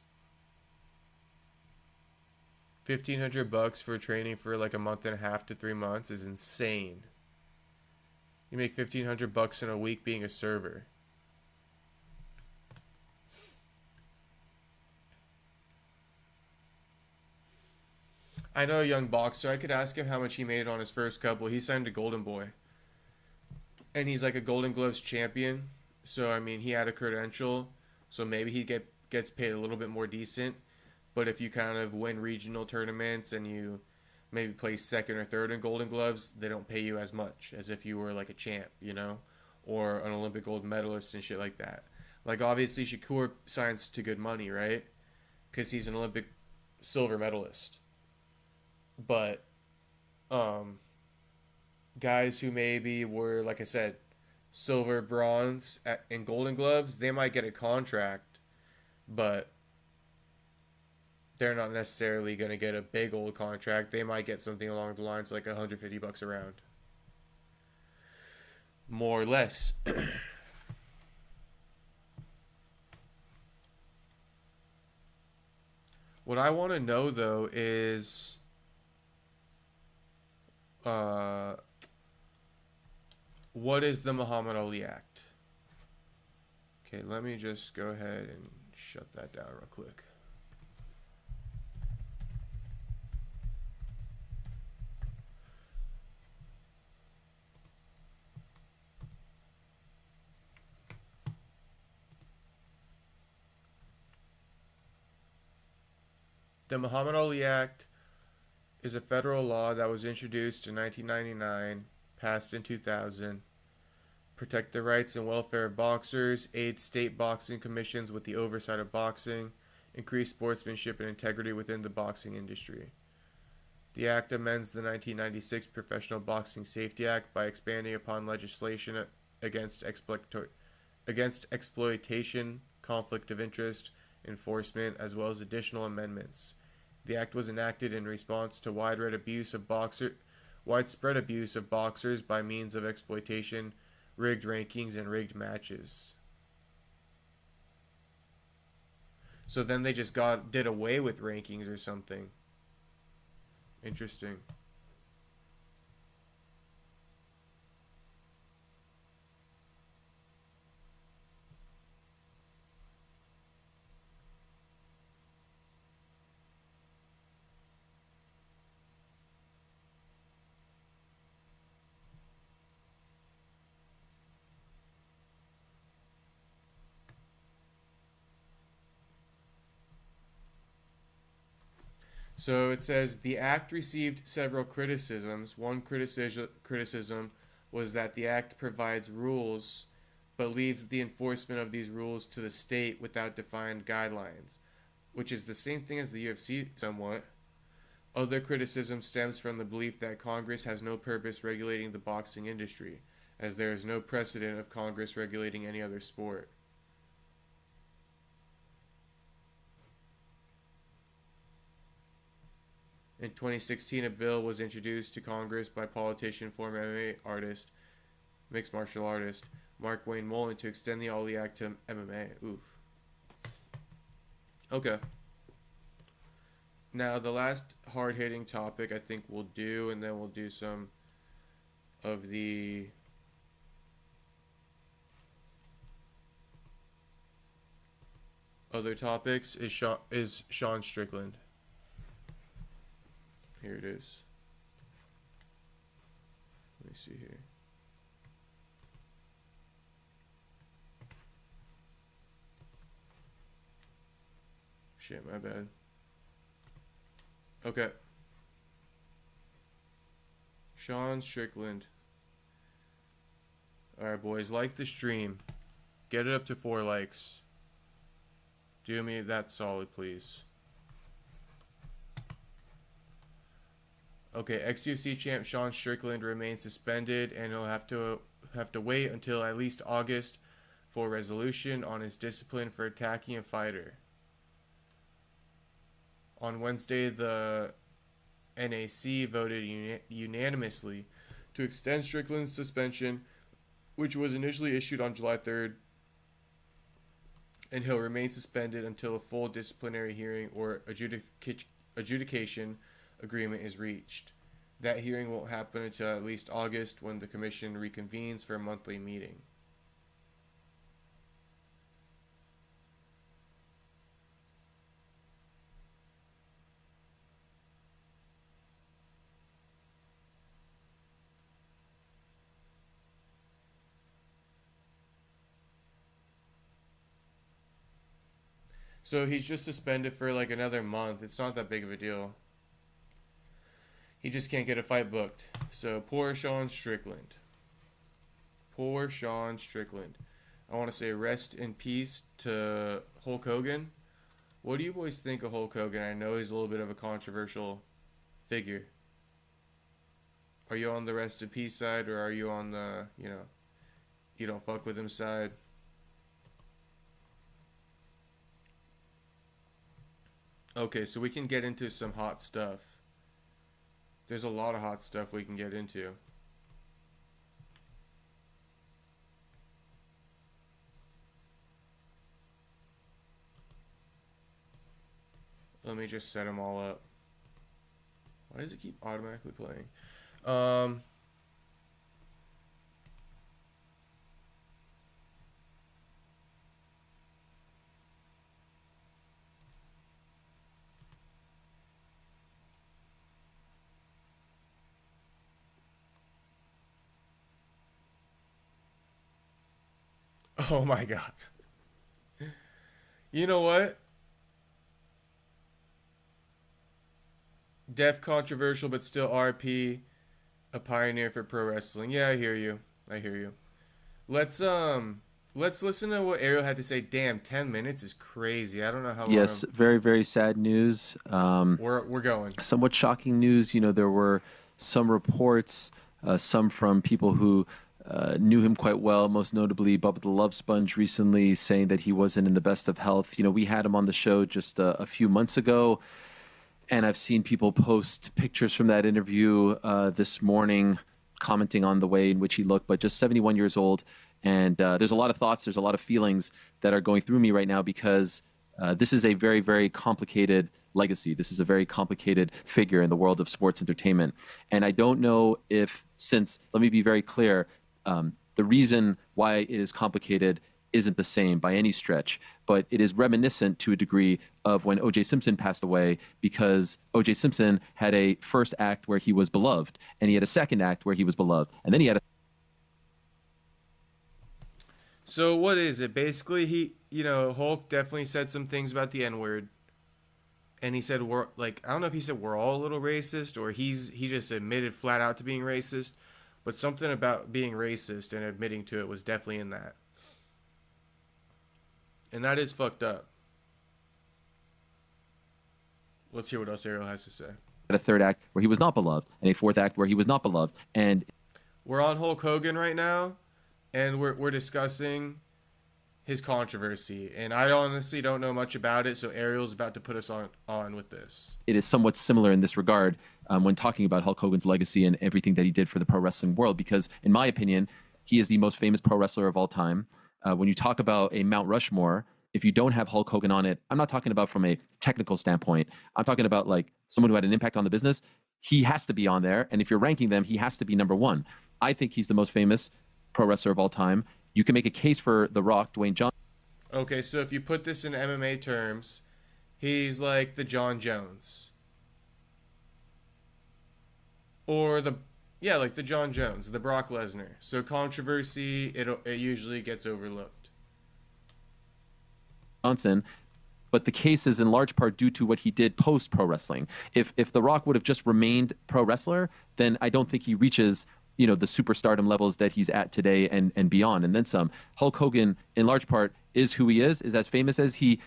$1,500 for training for like a month and a half to 3 months is insane. You make $1,500 in a week being a server. I know a young boxer. I could ask him how much he made on his first couple. He signed a Golden Boy. And he's like a Golden Gloves champion. So, I mean, he had a credential. So maybe he gets paid a little bit more decent. But if you kind of win regional tournaments and you maybe place second or third in Golden Gloves, they don't pay you as much as if you were like a champ, you know? Or an Olympic gold medalist and shit like that. Like, obviously, Shakur signs to good money, right? Because he's an Olympic silver medalist. But, guys who maybe were, like I said, silver, bronze, in Golden Gloves, they might get a contract, but they're not necessarily going to get a big old contract. They might get something along the lines like $150 a round. More or less. What I want to know, though, is what is the Muhammad Ali Act? Okay, let me just go ahead and shut that down real quick. The Muhammad Ali Act is a federal law that was introduced in 1999, passed in 2000, protect the rights and welfare of boxers, aid state boxing commissions with the oversight of boxing, increase sportsmanship and integrity within the boxing industry. The act amends the 1996 Professional Boxing Safety Act by expanding upon legislation against exploitation, conflict of interest, enforcement, as well as additional amendments. The act was enacted in response to widespread abuse of boxers by means of exploitation, rigged rankings, and rigged matches. So then they just did away with rankings or something. Interesting. So it says the act received several criticisms. One criticism was that the act provides rules but leaves the enforcement of these rules to the state without defined guidelines, which is the same thing as the UFC somewhat. Other criticism stems from the belief that Congress has no purpose regulating the boxing industry, as there is no precedent of Congress regulating any other sport. In 2016, a bill was introduced to Congress by politician, former MMA artist, mixed martial artist, Mark Wayne Mullen to extend the Ali Act to MMA. Oof. Okay. Now, the last hard-hitting topic I think we'll do, and then we'll do some of the other topics is Sean Strickland. Here it is. Let me see here. Shit, my bad. Okay. Sean Strickland. Alright, boys. Like the stream. Get it up to 4 likes. Do me that solid, please. Okay, ex-UFC champ Sean Strickland remains suspended, and he'll have to wait until at least August for resolution on his discipline for attacking a fighter. On Wednesday, the NAC voted unanimously to extend Strickland's suspension, which was initially issued on July 3rd, and he'll remain suspended until a full disciplinary hearing or adjudication agreement is reached. That hearing won't happen until at least August, when the commission reconvenes for a monthly meeting. So he's just suspended for like another month. It's not that big of a deal. He just can't get a fight booked. So poor Sean Strickland. Poor Sean Strickland. I want to say rest in peace to Hulk Hogan. What do you boys think of Hulk Hogan? I know he's a little bit of a controversial figure. Are you on the rest in peace side, or are you on the, you don't fuck with him side? Okay, so we can get into some hot stuff. There's a lot of hot stuff we can get into. Let me just set them all up. Why does it keep automatically playing? Oh my god. You know what? Def controversial, but still RP, a pioneer for pro wrestling. Yeah, I hear you. I hear you. Let's listen to what Ariel had to say. Damn, 10 minutes is crazy. I don't know how long. Yes, very, very sad news. We're going. Somewhat shocking news. You know, there were some reports, some from people who knew him quite well, most notably Bubba the Love Sponge recently, saying that he wasn't in the best of health. You know, we had him on the show just a few months ago, and I've seen people post pictures from that interview this morning, commenting on the way in which he looked, but just 71 years old. And there's a lot of thoughts, there's a lot of feelings that are going through me right now, because this is a very, very complicated legacy. This is a very complicated figure in the world of sports entertainment. And I don't know if, since, let me be very clear, the reason why it is complicated isn't the same by any stretch, but it is reminiscent to a degree of when O.J. Simpson passed away, because O.J. Simpson had a first act where he was beloved, and he had a second act where he was beloved, and then he had a... So what is it? Basically, Hulk definitely said some things about the N-word, and he said I don't know if he said we're all a little racist, or he just admitted flat out to being racist, but something about being racist and admitting to it was definitely in that. And that is fucked up. Let's hear what else Ariel has to say. A third act where he was not beloved, and a fourth act where he was not beloved. And we're on Hulk Hogan right now, and we're discussing his controversy. And I honestly don't know much about it, so Ariel's about to put us on with this. It is somewhat similar in this regard when talking about Hulk Hogan's legacy and everything that he did for the pro wrestling world, because in my opinion, he is the most famous pro wrestler of all time. When you talk about a Mount Rushmore, if you don't have Hulk Hogan on it, I'm not talking about from a technical standpoint. I'm talking about like someone who had an impact on the business. He has to be on there. And if you're ranking them, he has to be number one. I think he's the most famous pro wrestler of all time. You can make a case for The Rock, Dwayne Johnson. Okay, so if you put this in MMA terms, he's like the John Jones. Or like the John Jones, the Brock Lesnar. So controversy, it usually gets overlooked. But the case is in large part due to what he did post pro wrestling. If The Rock would have just remained pro wrestler, then I don't think he reaches the superstardom levels that he's at today and beyond, and then some. Hulk Hogan, in large part, is who he is as famous as he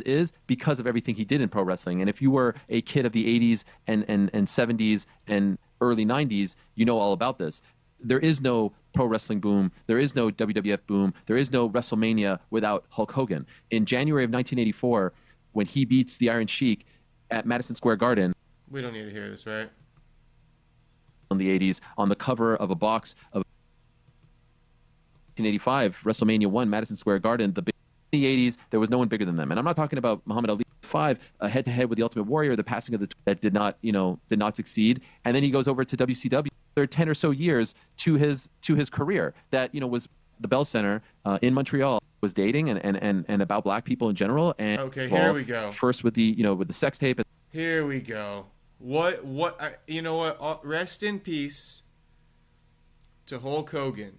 is because of everything he did in pro wrestling. And if you were a kid of the 80s and 70s and early 90s, you know all about this. There is no pro wrestling boom. There is no WWF boom. There is no WrestleMania without Hulk Hogan. In January of 1984, when he beats the Iron Sheik at Madison Square Garden. We don't need to hear this, right? In the 80s, on the cover of a box of 1985, WrestleMania 1, Madison Square Garden, in the 80s, there was no one bigger than them. And I'm not talking about Muhammad Ali 5, head-to-head with the Ultimate Warrior, the passing of that did not succeed. And then he goes over to WCW. There are 10 or so years to his career that, was the Bell Center in Montreal, was dating and about black people in general. And okay, here we go. First with the sex tape. Here we go. You know what? Rest in peace to Hulk Hogan.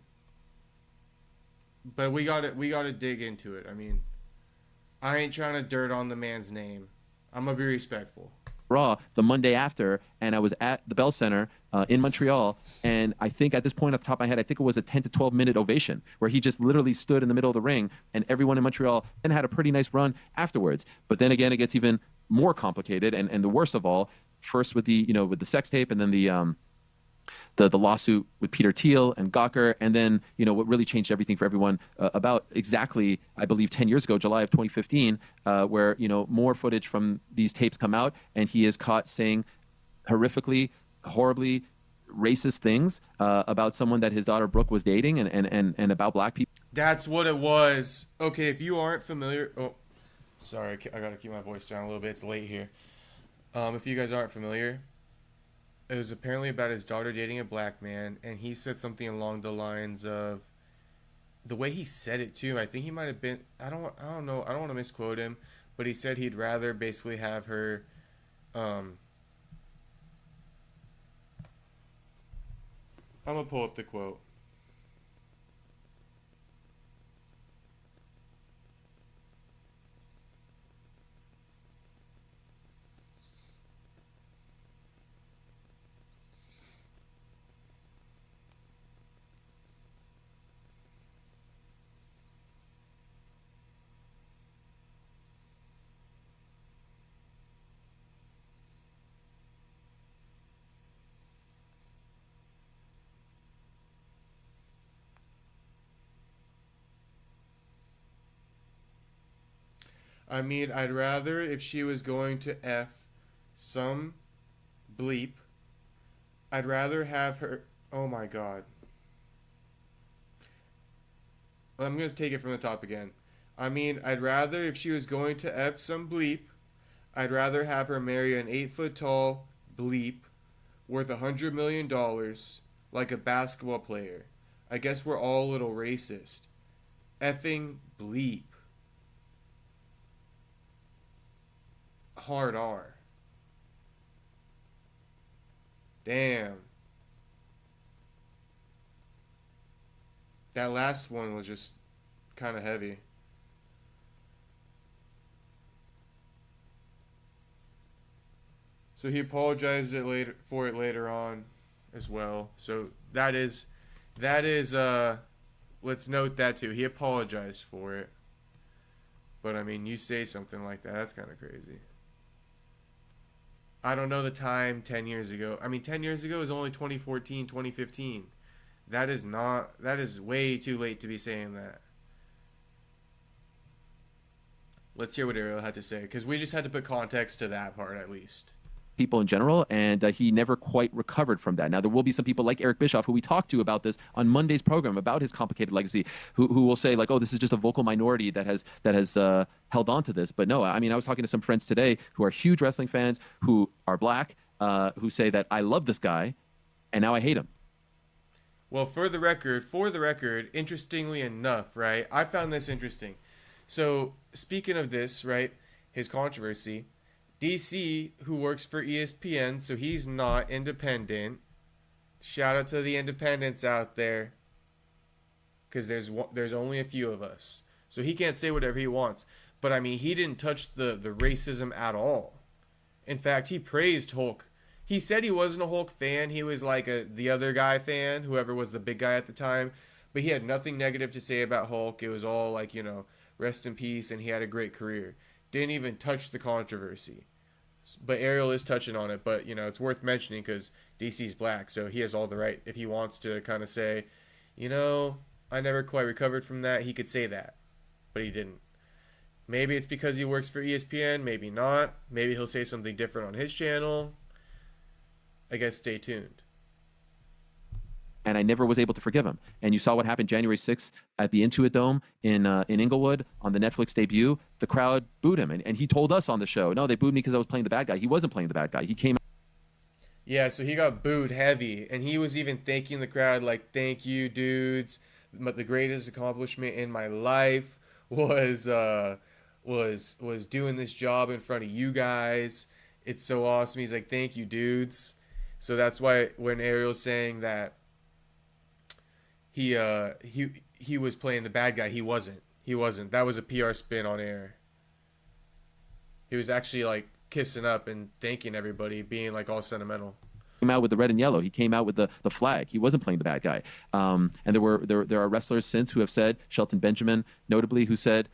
But we gotta dig into it. I mean, I ain't trying to dirt on the man's name. I'm gonna be respectful. Raw the Monday after, and I was at the Bell Center in Montreal, and I think at this point, off the top of my head, I think it was a 10 to 12 minute ovation where he just literally stood in the middle of the ring, and everyone in Montreal then had a pretty nice run afterwards. But then again, it gets even more complicated, and the worst of all, first with the sex tape, and then the lawsuit with Peter Thiel and Gawker, and then what really changed everything for everyone about exactly, I believe, 10 years ago, July of 2015, where more footage from these tapes come out, and he is caught saying horrifically, horribly racist things about someone that his daughter Brooke was dating, and about black people. That's what it was. Okay, if you aren't familiar, sorry, I gotta keep my voice down a little bit. It's late here. If you guys aren't familiar, it was apparently about his daughter dating a black man, and he said something along the lines of, the way he said it too, I think he might have been, I don't know, I don't want to misquote him, but he said he'd rather basically have her, I'm gonna pull up the quote. I mean, I'd rather, if she was going to F some bleep, I'd rather have her, oh my god. I'm going to take it from the top again. I mean, I'd rather, if she was going to F some bleep, I'd rather have her marry an 8-foot-tall bleep worth $100 million like a basketball player. I guess we're all a little racist. Effing bleep. Hard R. Damn. That last one was just kind of heavy. So he apologized for it later on as well. So that is let's note that too. He apologized for it. But I mean, you say something like that, that's kind of crazy. I don't know the time 10 years ago. I mean, 10 years ago is only 2014, 2015. That is way too late to be saying that. Let's hear what Ariel had to say, because we just had to put context to that part at least. People in general, and he never quite recovered from that. Now, there will be some people like Eric Bischoff, who we talked to about this on Monday's program, about his complicated legacy, who will say, like, oh, this is just a vocal minority that has held on to this. But no, I mean, I was talking to some friends today who are huge wrestling fans, who are black, who say that I love this guy, and now I hate him. Well, for the record, interestingly enough, right? I found this interesting. So, speaking of this, right, his controversy, DC, who works for ESPN, so he's not independent. Shout out to the independents out there, because there's only a few of us, so he can't say whatever he wants. But I mean, he didn't touch the racism at all. In fact, he praised Hulk. He said he wasn't a Hulk fan. He was like the other guy fan, whoever was the big guy at the time. But he had nothing negative to say about Hulk. It was all like, rest in peace, and he had a great career. Didn't even touch the controversy. But Ariel is touching on it. But, it's worth mentioning because DC's black, so he has all the right. If he wants to kind of say, I never quite recovered from that, he could say that. But he didn't. Maybe it's because he works for ESPN, maybe not. Maybe he'll say something different on his channel. I guess stay tuned. And I never was able to forgive him. And you saw what happened January 6th at the Intuit Dome in Inglewood on the Netflix debut. The crowd booed him. And he told us on the show, no, they booed me because I was playing the bad guy. He wasn't playing the bad guy. He came. Yeah, so he got booed heavy. And he was even thanking the crowd like, thank you, dudes. But the greatest accomplishment in my life was doing this job in front of you guys. It's so awesome. He's like, thank you, dudes. So that's why when Ariel's saying that he was playing the bad guy, he wasn't. That was a PR spin on air. He was actually like kissing up and thanking everybody, being like all sentimental. Came out with the red and yellow. He came out with the flag. He wasn't playing the bad guy. And there are wrestlers since who have said, Shelton Benjamin notably, who said,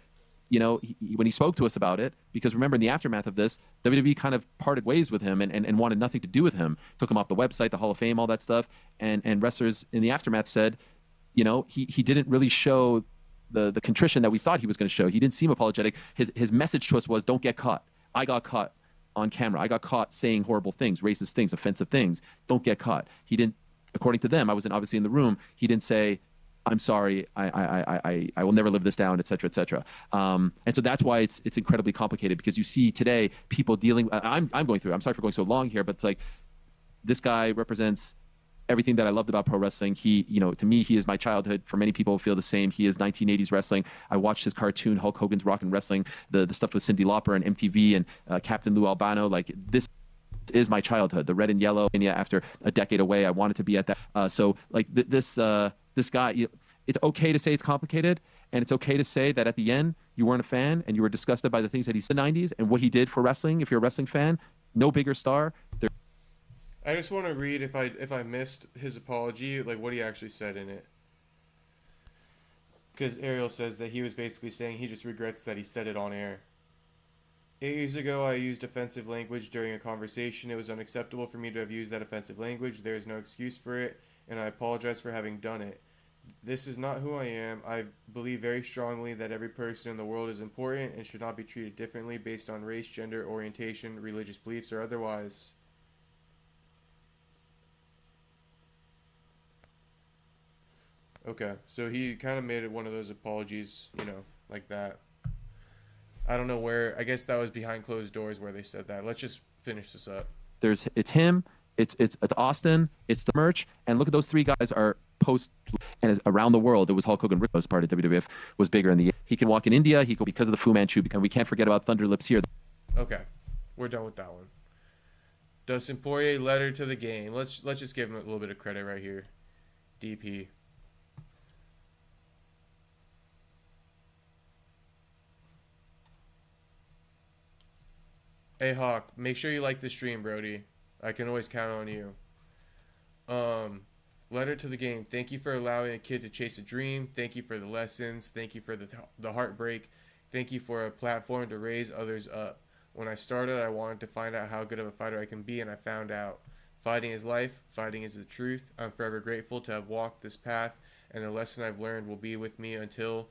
when he spoke to us about it, because remember in the aftermath of this, WWE kind of parted ways with him and wanted nothing to do with him, took him off the website, the Hall of Fame, all that stuff. And wrestlers in the aftermath said, he didn't really show the contrition that we thought he was going to show. He didn't seem apologetic. His message to us was, don't get caught. I got caught on camera. I got caught saying horrible things, racist things, offensive things. Don't get caught. He didn't, according to them, I wasn't obviously in the room. He didn't say, I'm sorry, I will never live this down, et cetera, et cetera. And so that's why it's incredibly complicated, because you see today people dealing, I'm going through, I'm sorry for going so long here, but it's like, this guy represents everything that I loved about pro wrestling. He, to me, he is my childhood. For many people feel the same. He is 1980s wrestling. I watched his cartoon, Hulk Hogan's Rockin' Wrestling, the stuff with Cyndi Lauper and MTV and Captain Lou Albano. Like, this is my childhood, the red and yellow. And yeah, after a decade away, I wanted to be at that. So like this guy, it's okay to say it's complicated, and it's okay to say that at the end you weren't a fan and you were disgusted by the things that he said in the 90s and what he did for wrestling. If you're a wrestling fan, no bigger star. I just want to read, if I missed his apology, like what he actually said in it. Because Ariel says that he was basically saying he just regrets that he said it on air. 8 years ago, I used offensive language during a conversation. It was unacceptable for me to have used that offensive language. There is no excuse for it, and I apologize for having done it. This is not who I am. I believe very strongly that every person in the world is important and should not be treated differently based on race, gender, orientation, religious beliefs, or otherwise. Okay, so he kind of made it one of those apologies, like that. I don't know where. I guess that was behind closed doors where they said that. Let's just finish this up. It's him, it's Austin, it's the merch, and look at those three guys are post, and around the world. It was Hulk Hogan. Was part of WWF, was bigger in the. He can walk in India. He could, because of the Fu Manchu, and we can't forget about Thunder Lips here. Okay, we're done with that one. Dustin Poirier, letter to the game. Let's just give him a little bit of credit right here. DP. Hey Hawk, make sure you like the stream, Brody. I can always count on you. Letter to the game. Thank you for allowing a kid to chase a dream. Thank you for the lessons. Thank you for the heartbreak. Thank you for a platform to raise others up. When I started, I wanted to find out how good of a fighter I can be, and I found out. Fighting is life. Fighting is the truth. I'm forever grateful to have walked this path, and the lesson I've learned will be with me until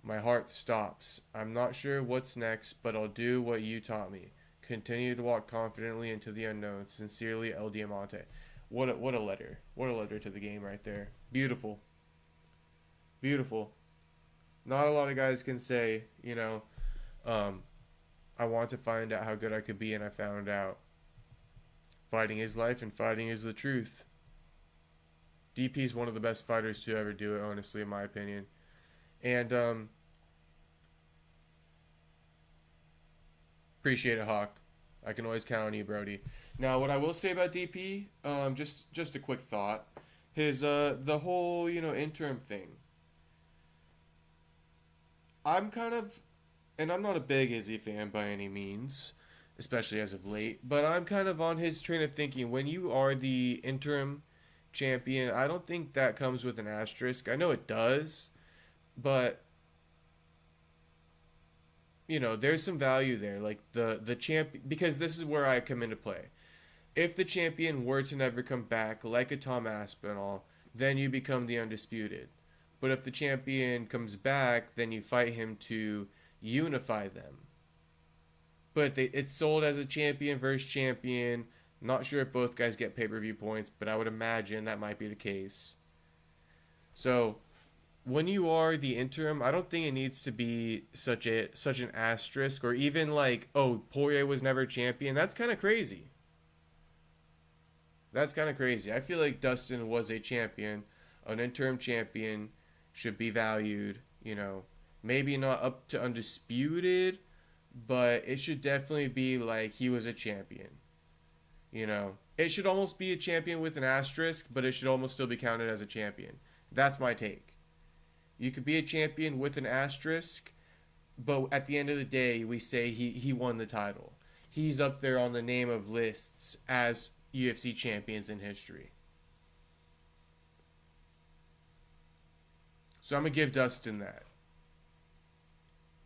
my heart stops. I'm not sure what's next, but I'll do what you taught me. Continue to walk confidently into the unknown. Sincerely, El Diamante. What a letter. What a letter to the game right there. Beautiful. Beautiful. Not a lot of guys can say, I want to find out how good I could be, and I found out. Fighting is life, and fighting is the truth. DP is one of the best fighters to ever do it, honestly, in my opinion. And appreciate it, Hawk. I can always count on you, Brody. Now, what I will say about DP, just a quick thought. His the whole interim thing. I'm kind of, and I'm not a big Izzy fan by any means, especially as of late, but I'm kind of on his train of thinking. When you are the interim champion, I don't think that comes with an asterisk. I know it does, but there's some value there. Like the champ, because this is where I come into play. If the champion were to never come back, like a Tom Aspinall, then you become the undisputed. But if the champion comes back, then you fight him to unify them. But it's sold as a champion versus champion. Not sure if both guys get pay-per-view points, but I would imagine that might be the case. So when you are the interim, I don't think it needs to be such an asterisk, or even like, oh, Poirier was never champion. That's kind of crazy. That's kind of crazy. I feel like Dustin was a champion. An interim champion should be valued, maybe not up to undisputed, but it should definitely be like he was a champion. It should almost be a champion with an asterisk, but it should almost still be counted as a champion. That's my take. You could be a champion with an asterisk, but at the end of the day, we say he won the title. He's up there on the name of lists as UFC champions in history. So I'm going to give Dustin that.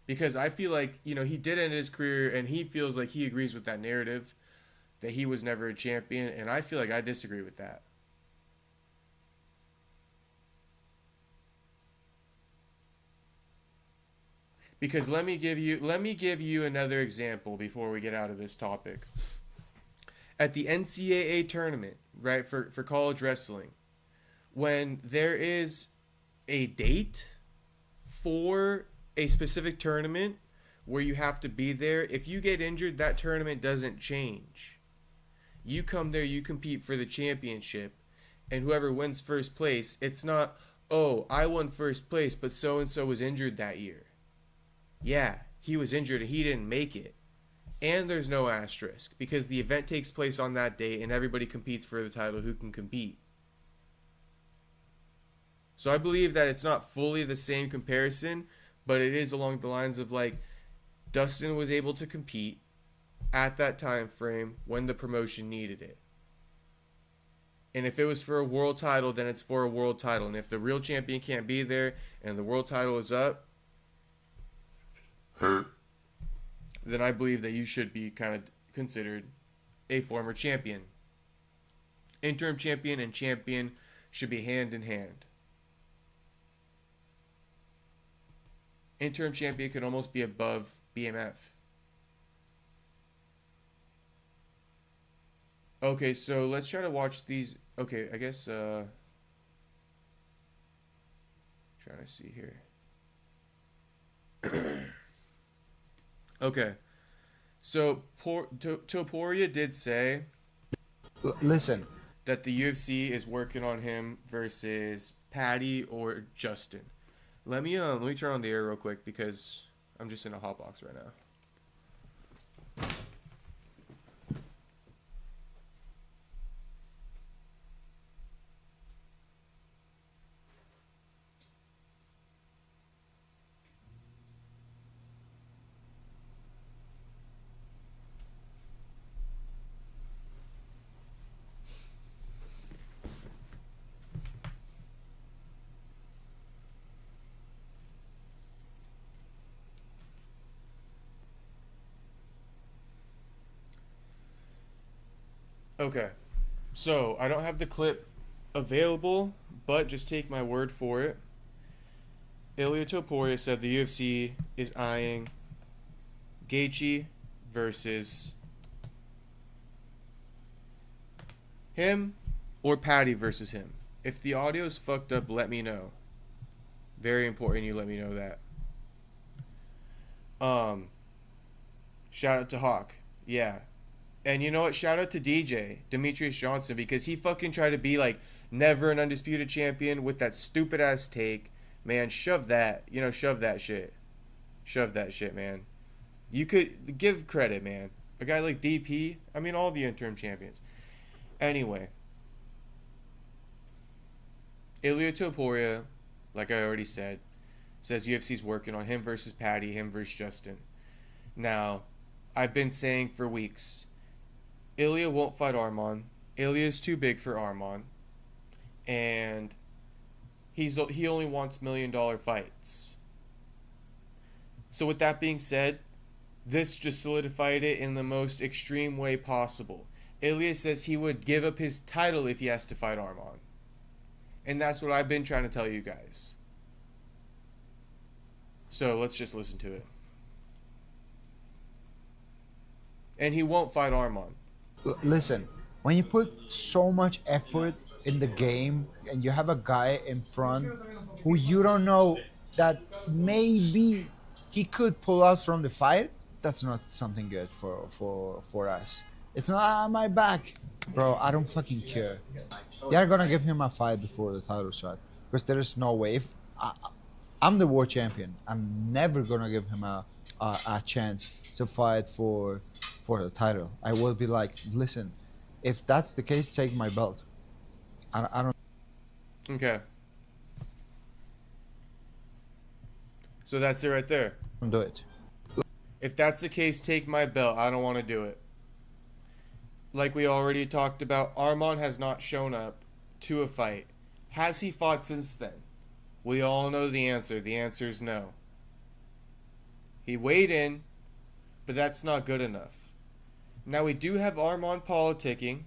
Because I feel like, he did end his career, and he feels like he agrees with that narrative that he was never a champion, and I feel like I disagree with that. Because let me give you another example before we get out of this topic. At the NCAA tournament, right, for college wrestling, when there is a date for a specific tournament where you have to be there, if you get injured, that tournament doesn't change. You come there, you compete for the championship, and whoever wins first place, it's not, oh, I won first place, but so-and-so was injured that year. Yeah, he was injured and he didn't make it. And there's no asterisk, because the event takes place on that day and everybody competes for the title who can compete. So I believe that it's not fully the same comparison, but it is along the lines of like, Dustin was able to compete at that time frame when the promotion needed it. And if it was for a world title, then it's for a world title. And if the real champion can't be there and the world title is up, then I believe that you should be kind of considered a former champion. Interim champion and champion should be hand in hand. Interim champion could almost be above BMF. Okay, so let's try to watch these. Okay, I guess trying to see here. Okay, so Topuria did say, listen, that the UFC is working on him versus Patty or Justin. Let me turn on the air real quick because I'm just in a hot box right now. Okay, so I don't have the clip available, but just take my word for it. Ilia Topuria said the UFC is eyeing Gaethje versus him or Patty versus him. If the audio's fucked up, let me know. Very important you let me know that. Shout out to Hawk. Yeah. And you know what? Shout out to DJ, Demetrius Johnson, because he fucking tried to be like, never an undisputed champion with that stupid ass take. Man, shove that. Shove that shit. Shove that shit, man. You could give credit, man. A guy like DP, I mean, all the interim champions. Anyway, Ilia Topuria, like I already said, says UFC's working on him versus Patty, him versus Justin. Now, I've been saying for weeks, Ilia won't fight Arman. Ilia is too big for Arman. And he only wants $1 million fights. So with that being said, this just solidified it in the most extreme way possible. Ilia says he would give up his title if he has to fight Arman. And that's what I've been trying to tell you guys. So let's just listen to it. And he won't fight Arman. Listen, when you put so much effort in the game and you have a guy in front who you don't know that maybe he could pull out from the fight, that's not something good for us. It's not on my back. Bro, I don't fucking care. They're gonna give him a fight before the title shot. Because there is no way. I'm the world champion. I'm never gonna give him a chance to fight for the title. I will be like, listen, if that's the case, take my belt. I don't. Okay. So that's it right there. Don't do it. If that's the case, take my belt. I don't want to do it. Like we already talked about, Arman has not shown up to a fight. Has he fought since then? We all know the answer. The answer is no. He weighed in, but that's not good enough. Now we do have Arman politicking.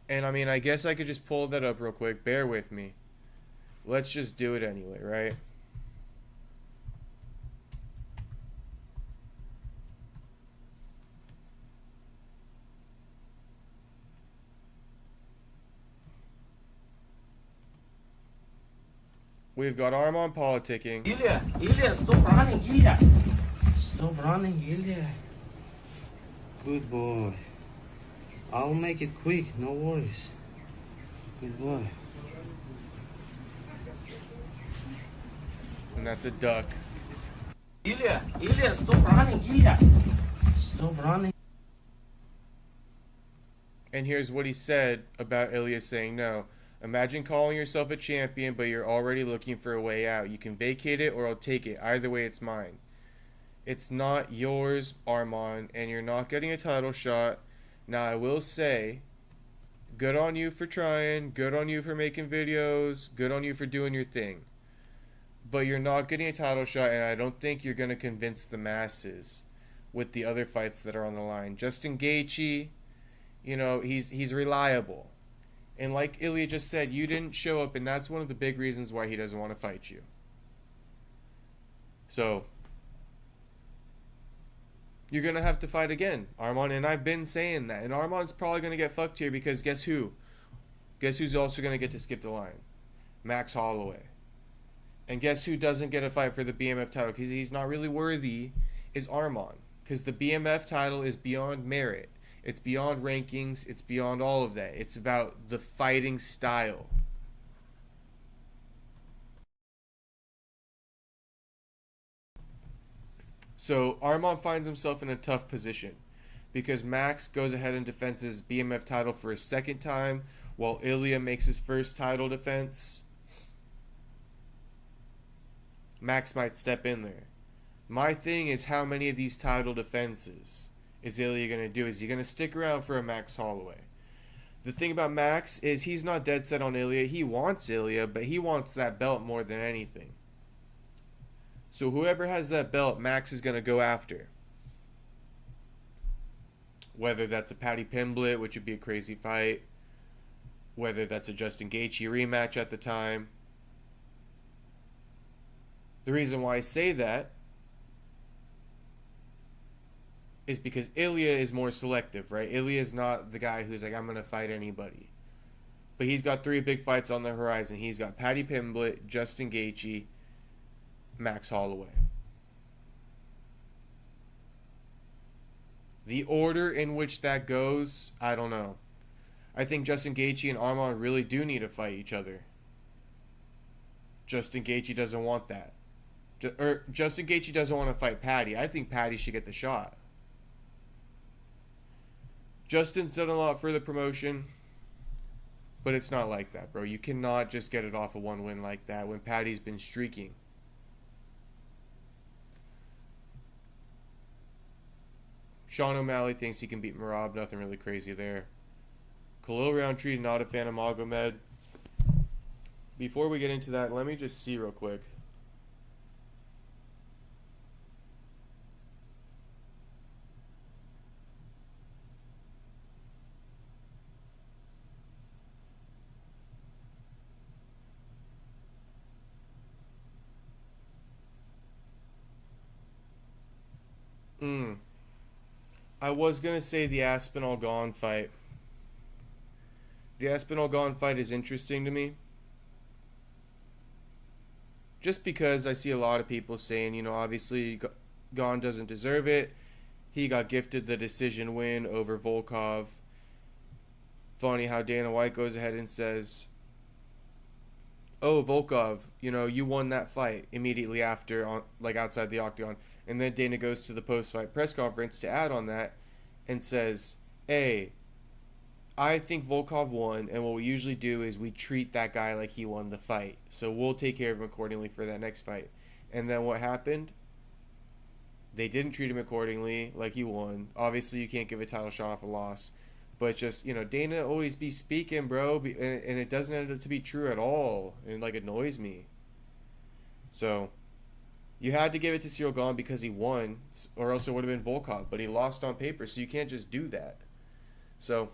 And I mean, I guess I could just pull that up real quick. Bear with me. Let's just do it anyway, right? We've got Arman politicking. Ilia, stop running, Ilia. Stop running, Ilia. Good boy. I'll make it quick, no worries. Good boy. And that's a duck. Ilia, stop running, Ilia. Stop running. And here's what he said about Ilia saying no. Imagine calling yourself a champion, but you're already looking for a way out. You can vacate it or I'll take it. Either way, it's mine. It's not yours, Arman, and you're not getting a title shot. Now, I will say, good on you for trying. Good on you for making videos. Good on you for doing your thing. But you're not getting a title shot, and I don't think you're going to convince the masses with the other fights that are on the line. Justin Gaethje, he's reliable. And like Ilia just said, you didn't show up, and that's one of the big reasons why he doesn't want to fight you. So, you're going to have to fight again, Arman, and I've been saying that. And Arman's probably going to get fucked here because guess who? Guess who's also going to get to skip the line? Max Holloway. And guess who doesn't get a fight for the BMF title because he's not really worthy is Arman. Because the BMF title is beyond merit. It's beyond rankings. It's beyond all of that. It's about the fighting style. So Arman finds himself in a tough position because Max goes ahead and defends his BMF title for a second time while Ilia makes his first title defense. Max might step in there. My thing is, how many of these title defenses is Ilia going to do? Is he going to stick around for a Max Holloway? The thing about Max is he's not dead set on Ilia. He wants Ilia, but he wants that belt more than anything. So whoever has that belt, Max is going to go after. Whether that's a Paddy Pimblett, which would be a crazy fight. Whether that's a Justin Gaethje rematch at the time. The reason why I say that is because Ilia is more selective, right? Ilia is not the guy who's like, I'm going to fight anybody. But he's got 3 big fights on the horizon. He's got Paddy Pimblett, Justin Gaethje, Max Holloway. The order in which that goes, I don't know. I think Justin Gaethje and Arman really do need to fight each other. Justin Gaethje doesn't want that. Justin Gaethje doesn't want to fight Patty. I think Patty should get the shot. Justin's done a lot for the promotion, but it's not like that, bro. You cannot just get it off of one win like that when Patty's been streaking. Sean O'Malley thinks he can beat Merab. Nothing really crazy there. Khalil Roundtree, not a fan of Magomed. Before we get into that, let me just see real quick. I was going to say the Aspinall Gone fight. The Aspinall Gone fight is interesting to me. Just because I see a lot of people saying, you know, obviously Gone doesn't deserve it. He got gifted the decision win over Volkov. Funny how Dana White goes ahead and says, oh, Volkov, you know, you won that fight immediately after, like outside the octagon. And then Dana goes to the post-fight press conference to add on that and says, hey, I think Volkov won, and what we usually do is we treat that guy like he won the fight. So we'll take care of him accordingly for that next fight. And then what happened? They didn't treat him accordingly, like he won. Obviously, you can't give a title shot off a loss. But just, you know, Dana always be speaking, bro, and it doesn't end up to be true at all. And it, like, annoys me. So you had to give it to Cyril Gane because he won, or else it would have been Volkov. But he lost on paper, so you can't just do that. So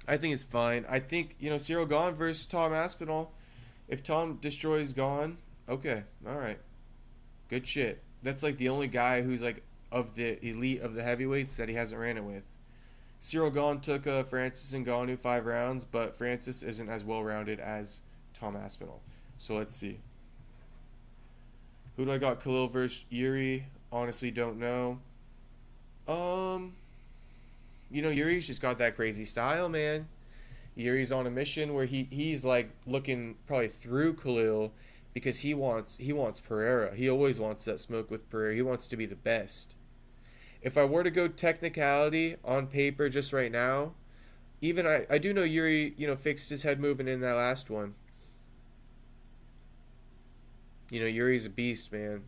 I think it's fine. I think, you know, Cyril Gane versus Tom Aspinall. If Tom destroys Gane, okay, all right. Good shit. That's like the only guy who's like of the elite of the heavyweights that he hasn't ran it with. Cyril Gane took Francis Ngannou 5 rounds, but Francis isn't as well-rounded as Tom Aspinall. So let's see. Who do I got? Khalil versus Yuri. Honestly, don't know. You know, Yuri's just got that crazy style, man. Yuri's on a mission where he's like looking probably through Khalil because he wants Pereira. He always wants that smoke with Pereira. He wants to be the best. If I were to go technicality on paper just right now, even I do know Yuri, you know, fixed his head movement in that last one. You know, Yuri's a beast, man.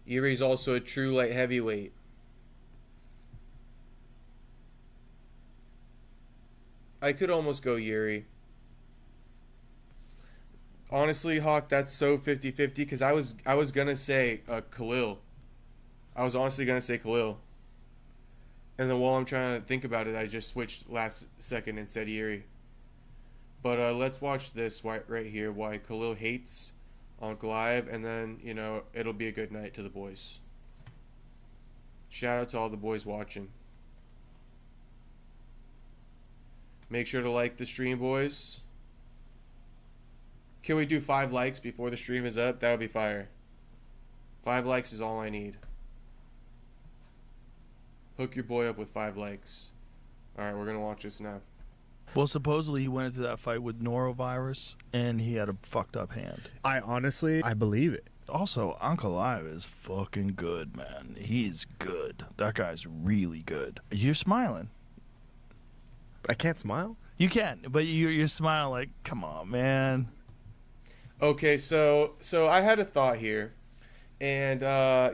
Yuri's also a true light heavyweight. I could almost go Yuri. Honestly, Hawk, that's so 50-50 because I was gonna say Khalil. I was honestly gonna say Khalil. And then while I'm trying to think about it, I just switched last second and said Yuri. But let's watch this right here, why Khalil hates on Live, and then, you know, it'll be a good night to the boys. Shout out to all the boys watching. Make sure to like the stream, boys. Can we do 5 likes before the stream is up? That would be fire. 5 likes is all I need. Hook your boy up with 5 likes. Alright, we're going to watch this now. Well, supposedly he went into that fight with norovirus, and he had a fucked up hand. I believe it. Also, Ankalaev is fucking good, man. He's good. That guy's really good. You're smiling. I can't smile? You can, but you're smiling like, come on, man. Okay, so I had a thought here. And,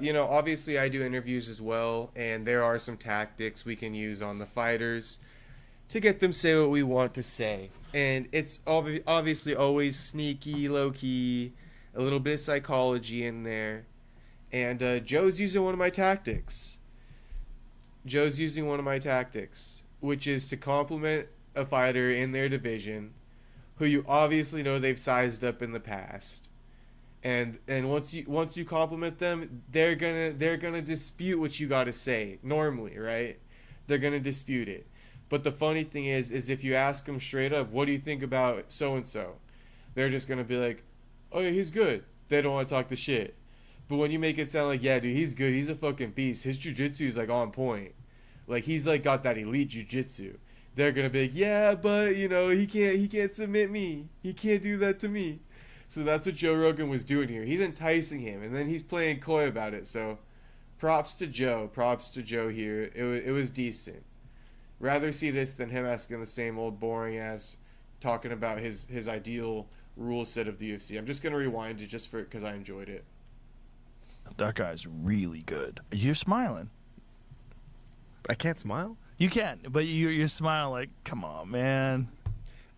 you know, obviously I do interviews as well, and there are some tactics we can use on the fighters to get them say what we want to say. And it's obviously always sneaky, low-key, a little bit of psychology in there. And Joe's using one of my tactics. Which is to compliment a fighter in their division who you obviously know they've sized up in the past. And once you compliment them, they're gonna dispute what you gotta say normally, right? They're gonna dispute it. But the funny thing is if you ask them straight up, what do you think about so and so? They're just gonna be like, oh yeah, he's good. They don't want to talk the shit. But when you make it sound like, yeah, dude, he's good. He's a fucking beast. His jiu-jitsu is like on point. Like he's like got that elite jiu-jitsu. They're gonna be like, yeah, but you know, he can't submit me. He can't do that to me. So that's what Joe Rogan was doing here. He's enticing him, and then he's playing coy about it. So props to Joe. Props to Joe here. It was decent. Rather see this than him asking the same old boring ass, talking about his ideal rule set of the UFC. I'm just gonna rewind it just for because I enjoyed it. That guy's really good. You're smiling. I can't smile? You can, but you're smiling like, come on, man.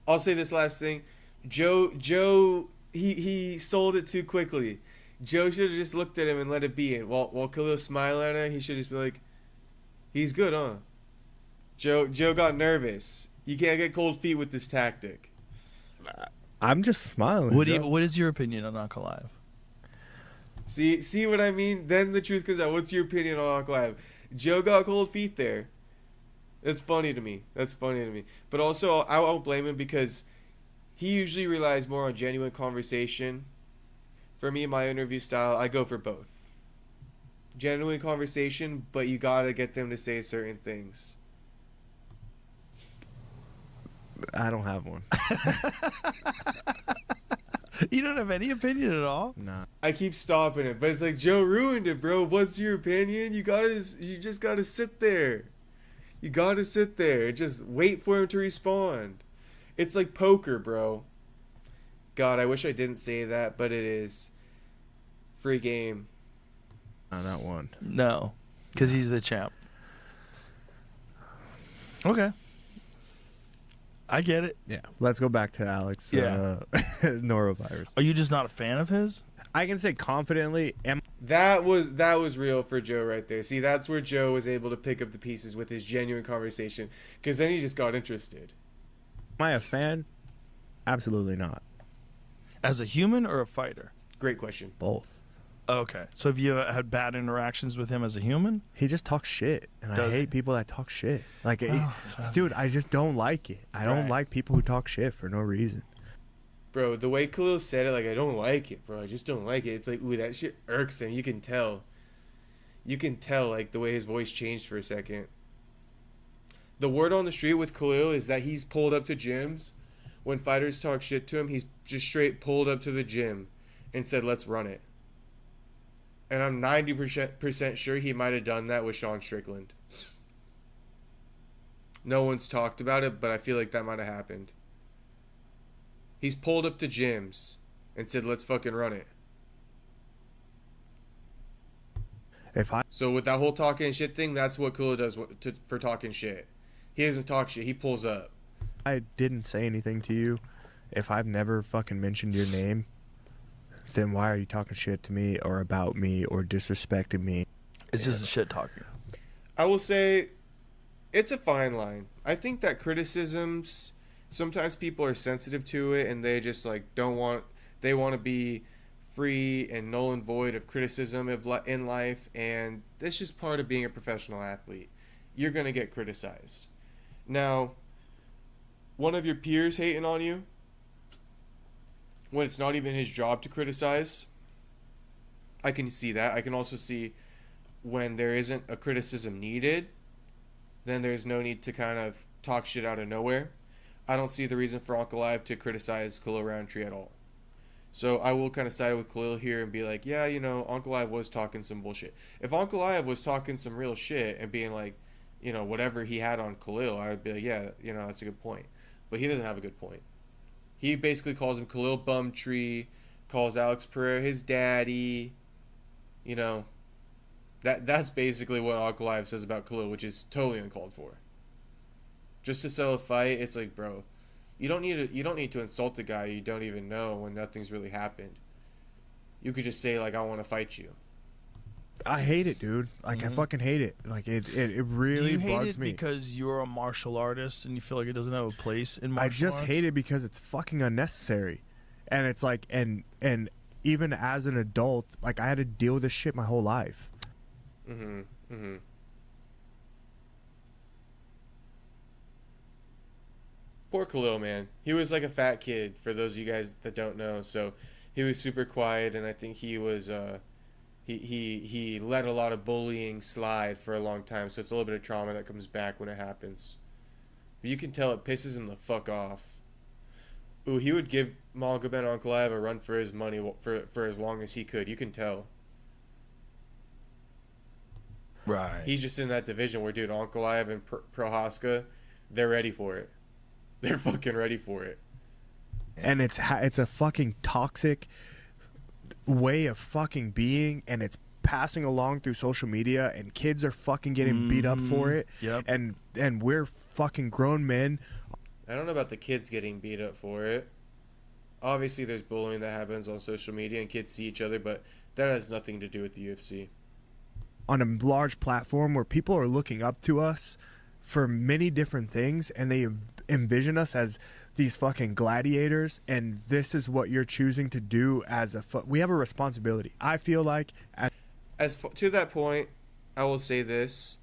I'll say this last thing. Joe, he sold it too quickly. Joe should have just looked at him and let it be. And while Khalil smiled at him, he should just be like, he's good, huh? Joe got nervous. You can't get cold feet with this tactic. I'm just smiling. What is your opinion on Uncle Live? See what I mean? Then the truth comes out. What's your opinion on Uncle Live? Joe got cold feet there. That's funny to me. But also, I won't blame him because he usually relies more on genuine conversation. For me, my interview style, I go for both. Genuine conversation, but you gotta get them to say certain things. I don't have one. You don't have any opinion at all? Nah. I keep stopping it, but it's like, Joe ruined it, bro. What's your opinion? You just gotta sit there. You gotta sit there. Just wait for him to respond. It's like poker, bro. God, I wish I didn't say that, but it is. Free game. No, not one. No, because he's the champ. Okay. I get it. Yeah. Let's go back to Alex. Yeah. Norovirus. Are you just not a fan of his? I can say confidently, That was real for Joe right there. See, that's where Joe was able to pick up the pieces with his genuine conversation, because then he just got interested. am I a fan? Absolutely not. As a human or a fighter? Great question. Both. Okay. So have you had bad interactions with him as a human? He just talks shit, and I hate people that talk shit. Like, dude, I just don't like it. I don't like people who talk shit for no reason. Bro, the way Khalil said it, like, I don't like it, bro. I just don't like it. It's like, ooh, that shit irks him. You can tell. You can tell, like, the way his voice changed for a second. The word on the street with Khalil is that he's pulled up to gyms. When fighters talk shit to him, he's just straight pulled up to the gym and said, let's run it. And I'm 90% sure he might have done that with Sean Strickland. No one's talked about it, but I feel like that might have happened. He's pulled up to gyms and said, let's fucking run it. So with that whole talking shit thing, that's what Khalil does for talking shit. He doesn't talk shit. He pulls up. I didn't say anything to you. If I've never fucking mentioned your name, then why are you talking shit to me or about me or disrespecting me? It's just a shit talking. I will say it's a fine line. I think that criticisms, sometimes people are sensitive to it and they just like they want to be free and null and void of criticism in life, and that's just part of being a professional athlete. You're going to get criticized. Now, one of your peers hating on you when it's not even his job to criticize, I can see that. I can also see when there isn't a criticism needed, then there's no need to kind of talk shit out of nowhere. I don't see the reason for Uncle Live to criticize Khalil Roundtree at all. So I will kind of side with Khalil here and be like, yeah, you know, Uncle Live was talking some bullshit. If Uncle Live was talking some real shit and being like, you know, whatever he had on Khalil, I would be like, yeah, you know, that's a good point. But he doesn't have a good point. He basically calls him Khalil Bumtree, calls Alex Pereira his daddy. You know, that's basically what Uncle Live says about Khalil, which is totally uncalled for. Just to sell a fight, it's like, bro, you don't need to insult the guy you don't even know when nothing's really happened. You could just say like, I want to fight you. I hate it, dude. Like, I fucking hate it. Like, it really Do you hate bugs it me. because you're a martial artist and you feel like it doesn't have a place in martial I just arts? hate it because it's fucking unnecessary. And it's like, and even as an adult, like, I had to deal with this shit my whole life. Poor Khalil, man. He was like a fat kid, for those of you guys that don't know. So he was super quiet, and I think he was He let a lot of bullying slide for a long time, so it's a little bit of trauma that comes back when it happens. But you can tell it pisses him the fuck off. Ooh, he would give Magomed Ankalaev a run for his money for as long as he could. You can tell. Right. He's just in that division where, dude, Ankalaev and Prohaska, they're ready for it. They're fucking ready for it. And it's a fucking toxic way of fucking being, and it's passing along through social media, and kids are fucking getting beat up for it. Yep. And we're fucking grown men. I don't know about the kids getting beat up for it. Obviously, there's bullying that happens on social media, and kids see each other, but that has nothing to do with the UFC. On a large platform where people are looking up to us for many different things, and they envision us as these fucking gladiators, and this is what you're choosing to do as we have a responsibility. I feel like to that point, I will say this.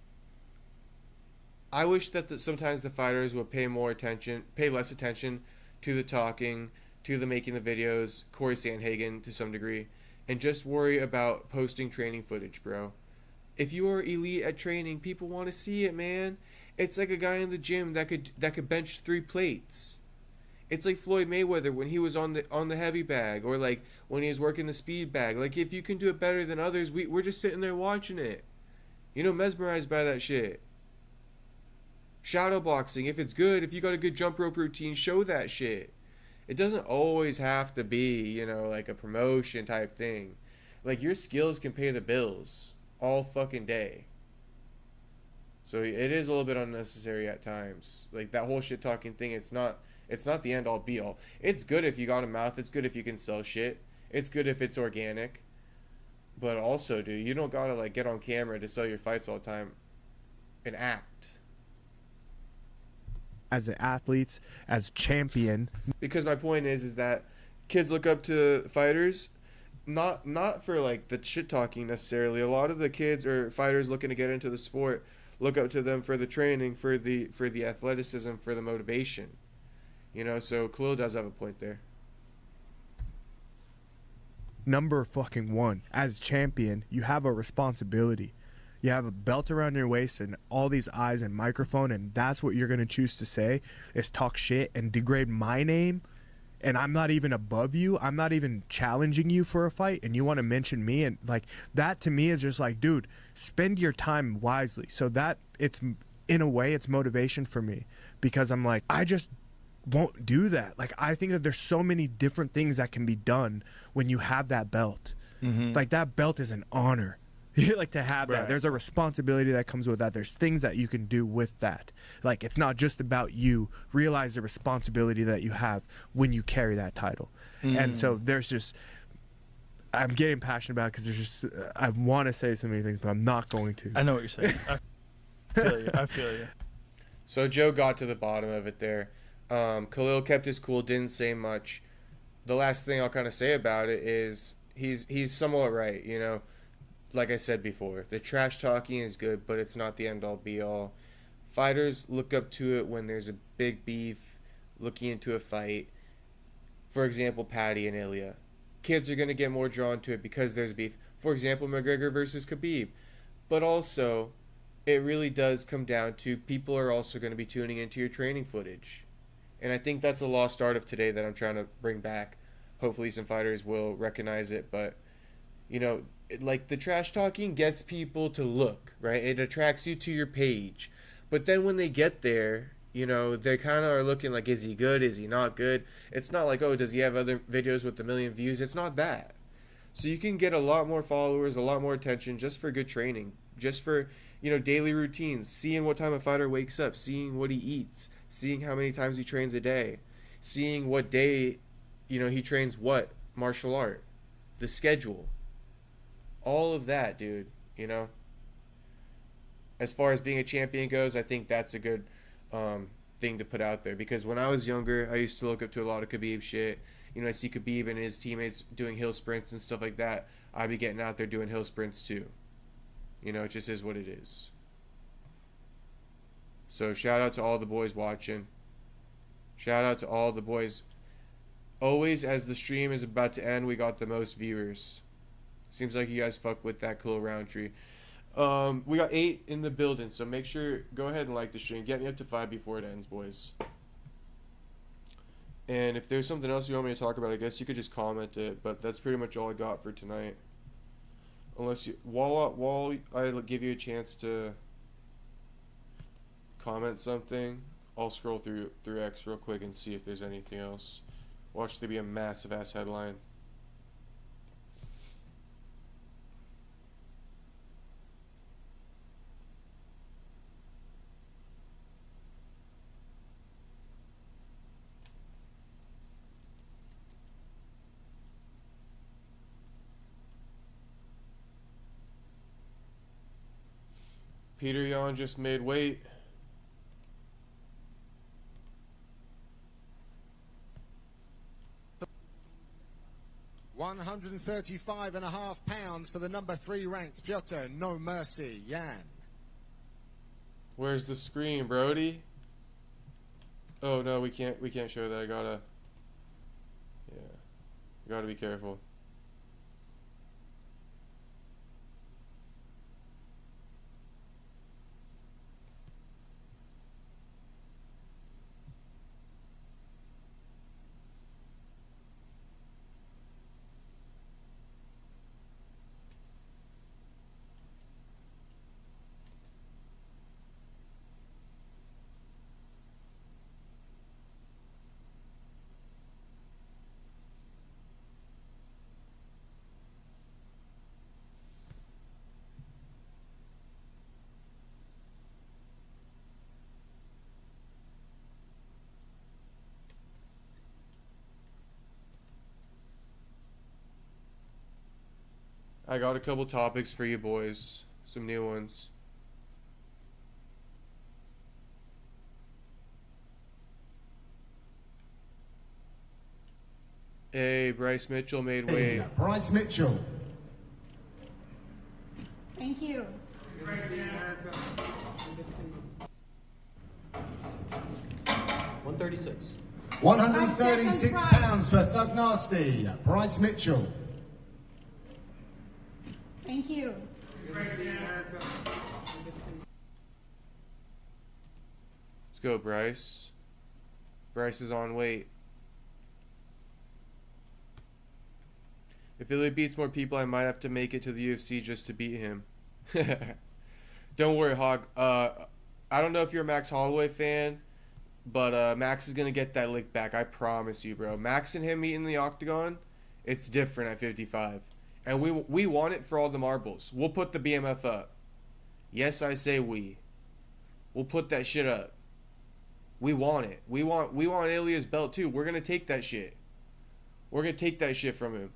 I wish that sometimes the fighters would pay less attention to the talking, to the making the videos, Corey Sandhagen to some degree, and just worry about posting training footage, bro. If you are elite at training, people want to see it, man. It's like a guy in the gym that could bench 3 plates. It's like Floyd Mayweather when he was on the heavy bag, or like when he was working the speed bag. Like, if you can do it better than others, we're just sitting there watching it. Mesmerized by that shit. Shadow boxing, if it's good, if you got a good jump rope routine, show that shit. It doesn't always have to be, like a promotion type thing. Like, your skills can pay the bills all fucking day. So it is a little bit unnecessary at times. Like, that whole shit talking thing, it's not the end all be all. It's good if you got a mouth. It's good if you can sell shit. It's good if it's organic. But also, dude, you don't gotta like get on camera to sell your fights all the time and act. As an athlete, as champion. Because my point is that kids look up to fighters, not for like the shit talking necessarily. A lot of the kids or fighters looking to get into the sport look up to them for the training, for the athleticism, for the motivation. So Khalil does have a point there. Number fucking 1, as champion, you have a responsibility. You have a belt around your waist and all these eyes and microphone, and that's what you're going to choose to say is talk shit and degrade my name, and I'm not even above you. I'm not even challenging you for a fight, and you want to mention me, and like that to me is just like, dude, spend your time wisely. So that it's, in a way, it's motivation for me, because I'm like, I just won't do that. Like, I think that there's so many different things that can be done when you have that belt. Like, that belt is an honor. You like to have that. There's a responsibility that comes with that. There's things that you can do with that. Like, it's not just about you. Realize the responsibility that you have when you carry that title. And so there's just, I'm getting passionate about it because there's just, I want to say so many things, but I'm not going to. I know what you're saying. I feel you. So Joe got to the bottom of it there. Khalil kept his cool, didn't say much. The last thing I'll kind of say about it is he's somewhat right, Like I said before, the trash talking is good, but it's not the end-all be-all. Fighters look up to it when there's a big beef, looking into a fight. For example, Patty and Ilia. Kids are going to get more drawn to it because there's beef. For example, McGregor versus Khabib. But also, it really does come down to people are also going to be tuning into your training footage. And I think that's a lost art of today that I'm trying to bring back. Hopefully some fighters will recognize it, but like the trash talking gets people to look, right? It attracts you to your page. But then when they get there, they kind of are looking like, is he good? Is he not good? It's not like, oh, does he have other videos with 1 million views? It's not that. So you can get a lot more followers, a lot more attention just for good training, just for, daily routines, seeing what time a fighter wakes up, seeing what he eats, seeing how many times he trains a day, seeing what day, he trains what martial art, the schedule. All of that, dude, As far as being a champion goes, I think that's a good thing to put out there. Because when I was younger, I used to look up to a lot of Khabib shit. I see Khabib and his teammates doing hill sprints and stuff like that. I'd be getting out there doing hill sprints too. It just is what it is. So shout out to all the boys watching. Shout out to all the boys. Always, as the stream is about to end, we got the most viewers. Seems like you guys fuck with that Khalil Roundtree. We got 8 in the building, so make sure, go ahead and like the stream. Get me up to 5 before it ends, boys. And if there's something else you want me to talk about, I guess you could just comment it. But that's pretty much all I got for tonight. Unless you, while I give you a chance to comment something, I'll scroll through X real quick and see if there's anything else. Watch there be a massive ass headline. Peter Yan just made weight. £135.5 for the number 3 ranked Piotr No Mercy Yan. Where's the screen, Brody? Oh no, we can't show that. I gotta be careful. I got a couple topics for you boys. Some new ones. Hey, Bryce Mitchell made weight. Hey, Bryce Mitchell. Thank you. 136. £136 for Thug Nasty. Bryce Mitchell. Thank you. Let's go, Bryce. Bryce is on weight. If Ilya beats more people, I might have to make it to the UFC just to beat him. Don't worry, Hog. I don't know if you're a Max Holloway fan, but Max is going to get that lick back. I promise you, bro. Max and him meeting the octagon, it's different at 55. And we want it for all the marbles. We'll put the BMF up. Yes, I say we. We'll put that shit up. We want it. We want Ilya's belt too. We're going to take that shit. We're going to take that shit from him.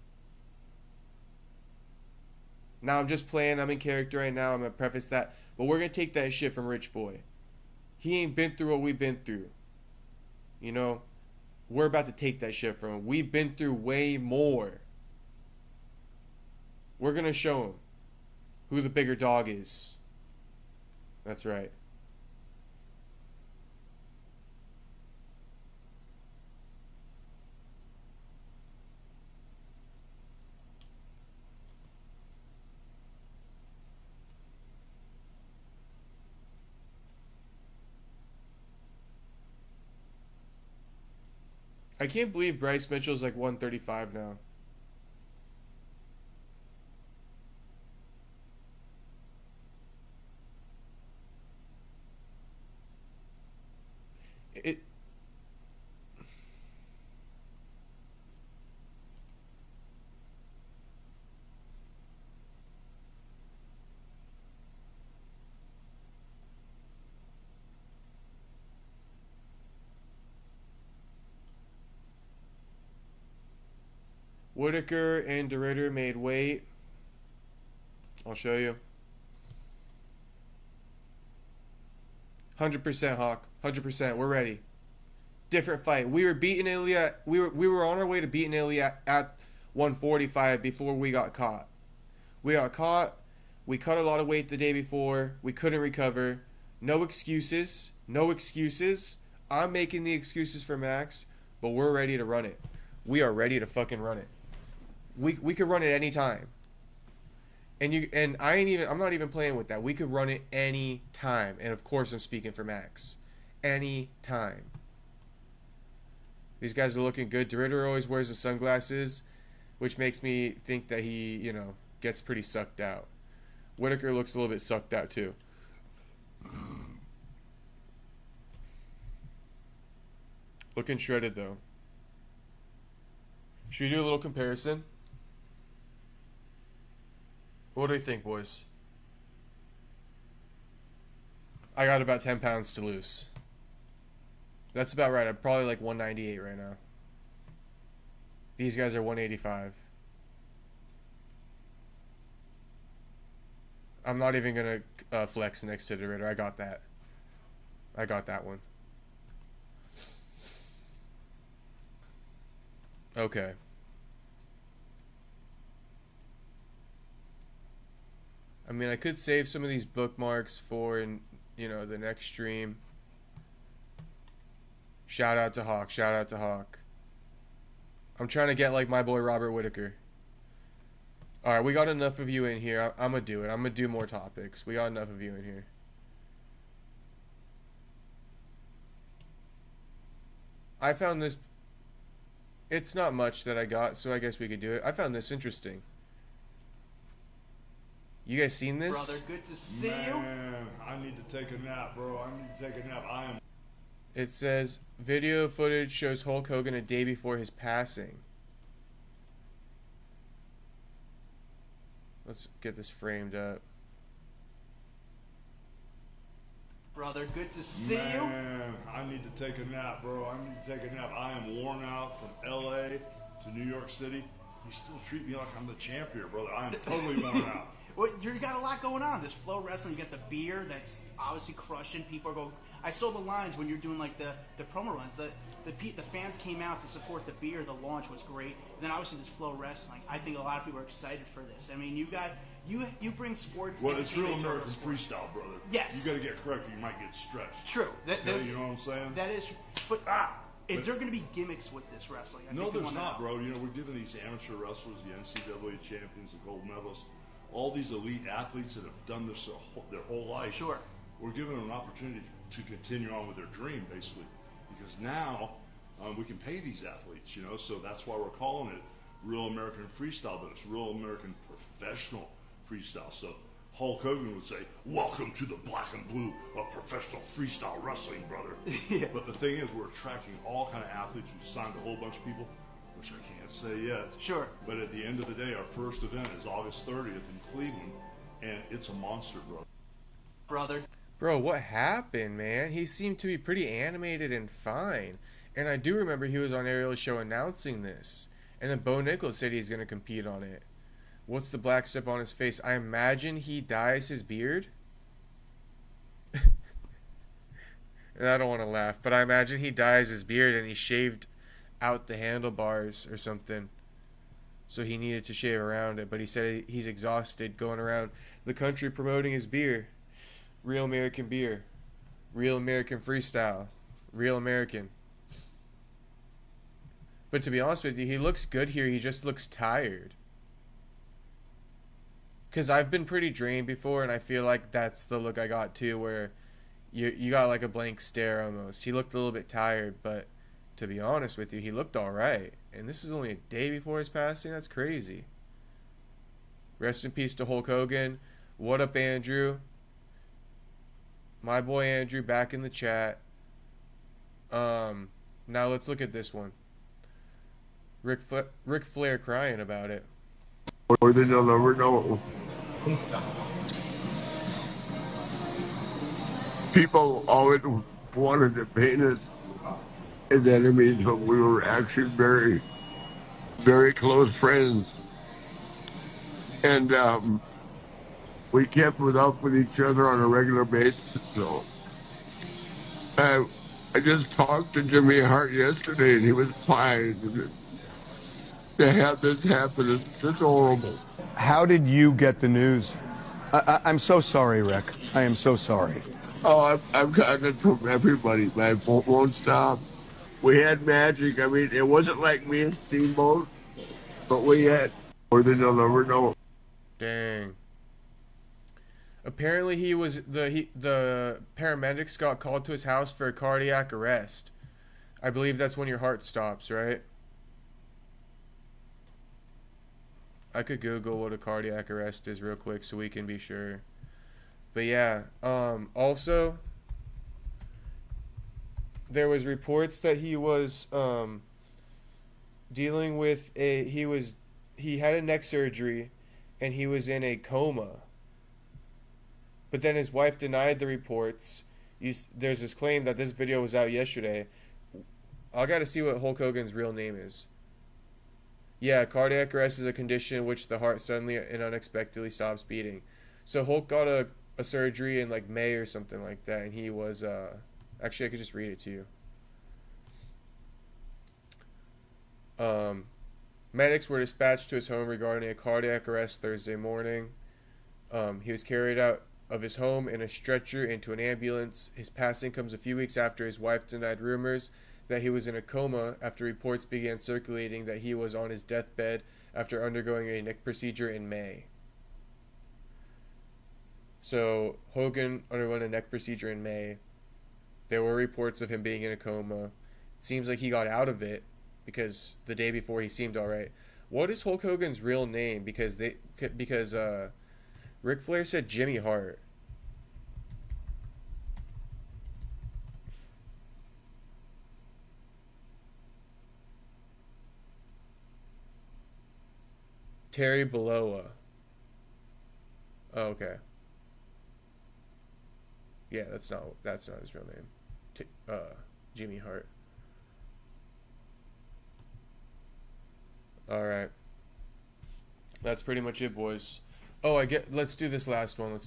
Now I'm just playing. I'm in character right now. I'm going to preface that. But we're going to take that shit from Rich Boy. He ain't been through what we've been through. You know? We're about to take that shit from him. We've been through way more. We're going to show him who the bigger dog is. That's right. I can't believe Bryce Mitchell's like 135 now. It Whitaker and DeRitter made weight. I'll show you. 100% Hawk. 100%. We're ready. Different fight. We were beating Ilia. We were on our way to beating Ilia at 145 before we got caught. We got caught. We cut a lot of weight the day before. We couldn't recover. No excuses. No excuses. I'm making the excuses for Max, but we're ready to run it. We are ready to fucking run it. We could run it anytime. And I'm not even playing with that. We could run it any time. And of course I'm speaking for Max. Any time. These guys are looking good. DeRitter always wears the sunglasses, which makes me think that he, you know, gets pretty sucked out. Whitaker looks a little bit sucked out too. Looking shredded though. Should we do a little comparison? What do you think, boys? I got about 10 pounds to lose. That's about right. I'm probably like 198 right now. These guys are 185. I'm not even going to flex next to the Ritter. I got that. I got that one. Okay. I mean, I could save some of these bookmarks for, you know, the next stream. Shout out to Hawk. Shout out to Hawk. I'm trying to get like my boy Robert Whitaker. Alright, we got enough of you in here. I'm going to do it. I'm going to do more topics. We got enough of you in here. I found this... It's not much that I got, so I guess we could do it. I found this interesting. You guys seen this? Brother, good to see you. I need to take a nap, bro. I need to take a nap. I am... It says, video footage shows Hulk Hogan a day before his passing. Let's get this framed up. Brother, good to see you. I need to take a nap, bro. I need to take a nap. I am worn out from LA to New York City. You still treat me like I'm the champ here, brother. I am totally worn out. Well, you got a lot going on. There's Flow Wrestling. You got the beer that's obviously crushing. People are going. I saw the lines when you're doing like the promo runs. The fans came out to support the beer. The launch was great. And then obviously this Flow Wrestling. I think a lot of people are excited for this. I mean, you bring sports. Well, it's real American freestyle, brother. Yes. You got to get correct. You might get stretched. True. You know what I'm saying? That is. But is there going to be gimmicks with this wrestling? No, there's not, bro. You know, we're giving these amateur wrestlers, the NCAA champions, the gold medalists, all these elite athletes that have done this their whole life. Sure. We're giving them an opportunity to continue on with their dream, basically, because now we can pay these athletes. You know, so that's why we're calling it Real American Freestyle, but it's Real American Professional Freestyle. So Hulk Hogan would say, "Welcome to the black and blue of professional freestyle wrestling, brother." Yeah. But the thing is, we're attracting all kind of athletes. We've signed a whole bunch of people, which I can't say yet. Sure. But at the end of the day, our first event is August 30th in Cleveland, and it's a monster, brother. Bro, what happened, man? He seemed to be pretty animated and fine. And I do remember he was on Ariel's show announcing this. And then Bo Nichols said he's going to compete on it. What's the black strip on his face? I imagine he dyes his beard. And I don't want to laugh, but I imagine he dyes his beard and he shaved out the handlebars or something. So he needed to shave around it. But he said he's exhausted going around the country promoting his beer. Real American beer. Real American freestyle. Real American. But to be honest with you, he looks good here. He just looks tired. Because I've been pretty drained before, and I feel like that's the look I got too, where you got like a blank stare almost. He looked a little bit tired, but to be honest with you, he looked alright. And this is only a day before his passing. That's crazy. Rest in peace to Hulk Hogan. What up, Andrew? My boy Andrew back in the chat. Now let's look at this one. Ric Flair crying about it. Or then you'll never know. People always wanted to paint us as enemies, but we were actually very, very close friends. And we kept it up with each other on a regular basis. So I just talked to Jimmy Hart yesterday, and he was fine. To have this happen is just horrible. How did you get the news? I'm so sorry, Rick. I am so sorry. Oh, I've gotten it from everybody. My phone won't stop. We had magic. I mean, it wasn't like me and Steamboat, but we had more than you'll ever know. Dang. Apparently the paramedics got called to his house for a cardiac arrest. I believe that's when your heart stops, right? I could Google what a cardiac arrest is real quick so we can be sure. But yeah, also there was reports that he was dealing with he had a neck surgery and he was in a coma. But then his wife denied the reports. There's this claim that this video was out yesterday. I gotta see what Hulk Hogan's real name is. Yeah, cardiac arrest is a condition in which the heart suddenly and unexpectedly stops beating. So Hulk got a surgery in like May or something like that, and he was actually I could just read it to you. Medics were dispatched to his home regarding a cardiac arrest Thursday morning. He was carried out of his home in a stretcher into an ambulance. His passing comes a few weeks after his wife denied rumors that he was in a coma after reports began circulating that he was on his deathbed after undergoing a neck procedure in May. So Hogan underwent a neck procedure in May. There were reports of him being in a coma. It seems like he got out of it because the day before he seemed all right. What is Hulk Hogan's real name? Because Ric Flair said Jimmy Hart. Terry Bollea. Oh, okay. Yeah, that's not his real name. Jimmy Hart. All right. That's pretty much it, boys. Oh, let's do this last one.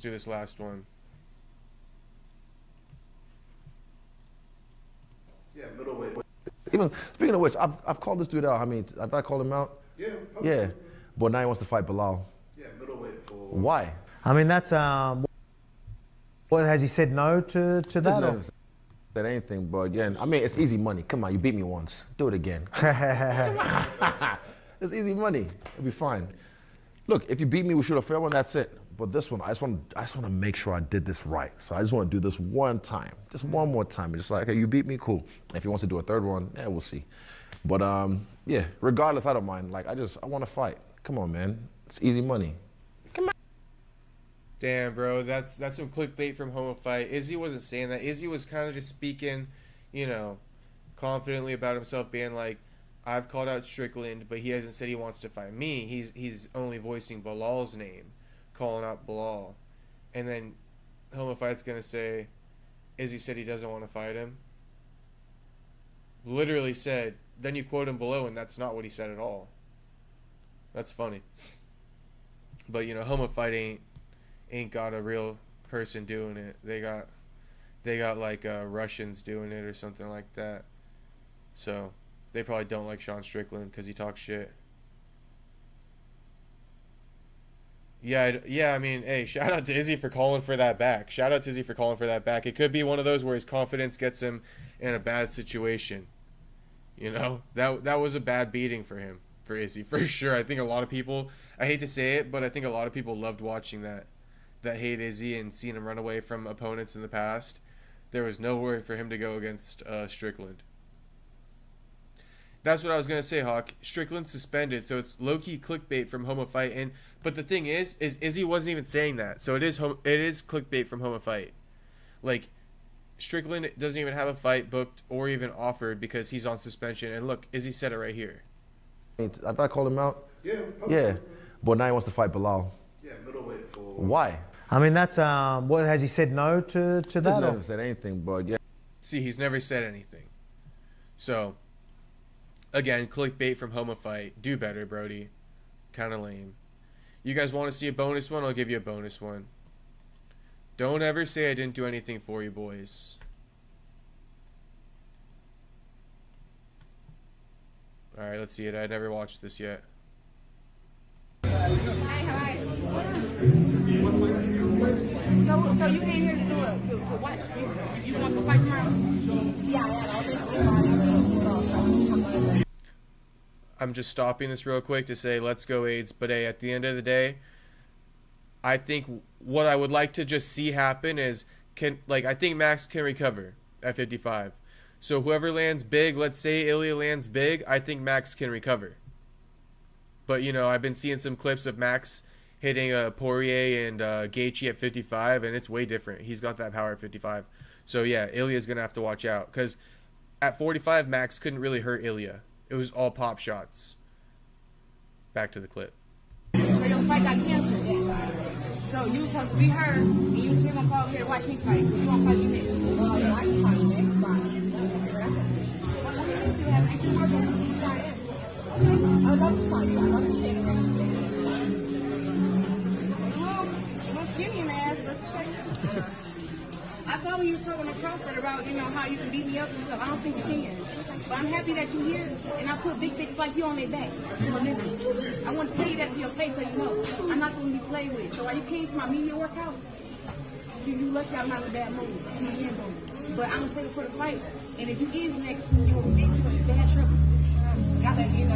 Yeah, middleweight. Even speaking of which, I've called this dude out. I mean, have I called him out? Yeah. Yeah. But now he wants to fight Bilal. Yeah, middleweight for. Why? I mean, that's what has he said no to that? Never said anything, but again, I mean, it's easy money. Come on, you beat me once. Do it again. It's easy money. It'll be fine. Look, if you beat me, we shoot a fair one. That's it. But this one, I just want to make sure I did this right. So I just want to do this one time, just one more time. Just like, okay, you beat me, cool. If he wants to do a third one, yeah, we'll see. But yeah, regardless, I don't mind. Like, I want to fight. Come on, man. It's easy money. Come on. Damn, bro, that's some clickbait from Homo Fight. Izzy wasn't saying that. Izzy was kind of just speaking, confidently about himself, being like, I've called out Strickland, but he hasn't said he wants to fight me. He's only voicing Bilal's name, calling out Bilal. And then Homo Fight's gonna say, Izzy said he doesn't want to fight him. Literally said, then you quote him below, and that's not what he said at all. That's funny. But Homo Fight ain't got a real person doing it. They got like Russians doing it or something like that. So they probably don't like Sean Strickland because he talks shit. Yeah. I mean, hey, shout out to Izzy for calling for that back. It could be one of those where his confidence gets him in a bad situation. That was a bad beating for him, for Izzy, for sure. I think a lot of people, I hate to say it, but I think a lot of people loved watching that hate Izzy and seeing him run away from opponents in the past. There was nowhere for him to go against Strickland. That's what I was gonna say, Hawk. Strickland suspended, so it's low-key clickbait from Homo Fight. But the thing is Izzy wasn't even saying that, so it is clickbait from Homo Fight. Like, Strickland doesn't even have a fight booked or even offered because he's on suspension. And look, Izzy said it right here. Have I called him out? Yeah. Yeah. But now he wants to fight Bilal. Yeah, middleweight for. Why? I mean, that's what has he said no to that? He's never said anything, but yeah. See, he's never said anything. So, again, clickbait from Homo Fight. Do better, Brody. Kind of lame. You guys want to see a bonus one? I'll give you a bonus one. Don't ever say I didn't do anything for you, boys. Alright, let's see it. I never watched this yet. Hi. So you came here to watch? You want to fight tomorrow? Yeah, I'll I'm just stopping this real quick to say let's go AIDS, but hey, at the end of the day, I think what I would like to just see happen is I think Max can recover at 55. So whoever lands big, let's say Ilia lands big, I think Max can recover. But I've been seeing some clips of Max hitting Poirier and Gaethje at 55, and it's way different. He's got that power at 55. So yeah, Ilia's gonna have to watch out because at 45, Max couldn't really hurt Ilia. It was all pop shots. Back to the clip. So your fight got canceled. So you supposed to be her, and you still gonna call here to watch me fight. You gonna fight me next? Oh, yeah, I can fight you next fight. I love to fight you. I love to shake it around. Well, skinny man, I saw when you were talking to Crawford about, how you can beat me up and stuff. I don't think you can. But I'm happy that you're here, and I put big bitches like you on their back. I want to tell you that to your face so you know. I'm not going to be played with. So while you came to my media workout, you lucky I'm not in a bad mood. But I'm going to save it for the fight. And if you is next, you're going to be in bad trouble. Got that you be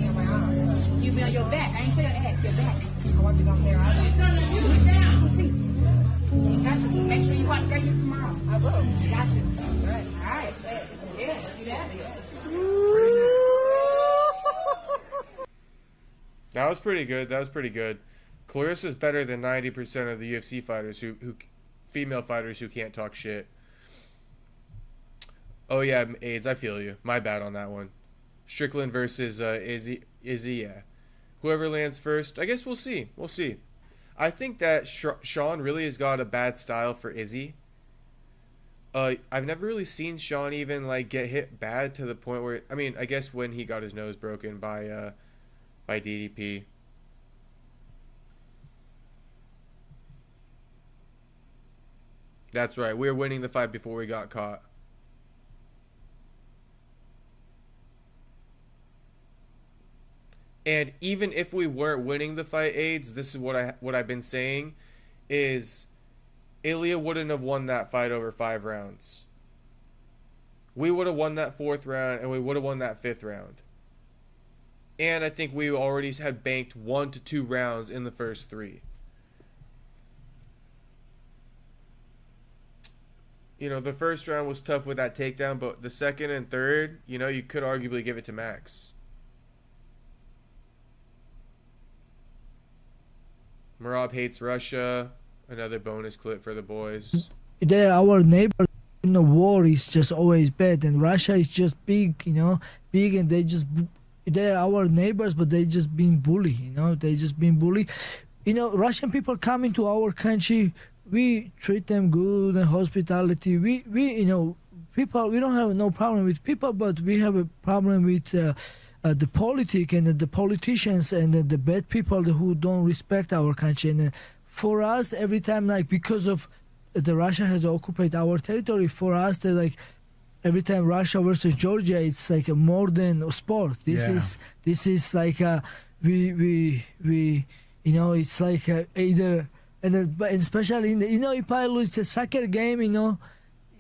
on my arm. You be on your back. I ain't say your ass, your back. I want you to go there. We'll see. Got you. Make sure you watch Gracious tomorrow. I will. Got you. All right. Yeah, see that? That was pretty good. Clarissa's better than 90% of the UFC fighters who female fighters who can't talk shit. Oh yeah, AIDS, I feel you. My bad on that one. Strickland versus Izzy, yeah. Whoever lands first, I guess we'll see. I think that Sean really has got a bad style for Izzy. I've never really seen Sean even get hit bad to the point where, I guess when he got his nose broken by DDP. That's right. We were winning the fight before we got caught. And even if we weren't winning the fight, AIDS, this is what I've been saying, is Ilia wouldn't have won that fight over 5 rounds. We would have won that 4th round, and we would have won that 5th round. And I think we already had banked 1 to 2 rounds in the first 3. The first round was tough with that takedown, but the second and third, you could arguably give it to Max. Merab hates Russia. Another bonus clip for the boys. They're our neighbors. War is just always bad, and Russia is just big, big, and they're our neighbors, but they just being bullied, they just being bullied. Russian people come into our country, we treat them good and hospitality. We people, we don't have no problem with people, but we have a problem with the politic and the politicians and the bad people who don't respect our country. And for us, every time, because of the Russia has occupied our territory, for us, every time Russia versus Georgia, it's a more than a sport. This is we it's either, and especially in if I lose the soccer game,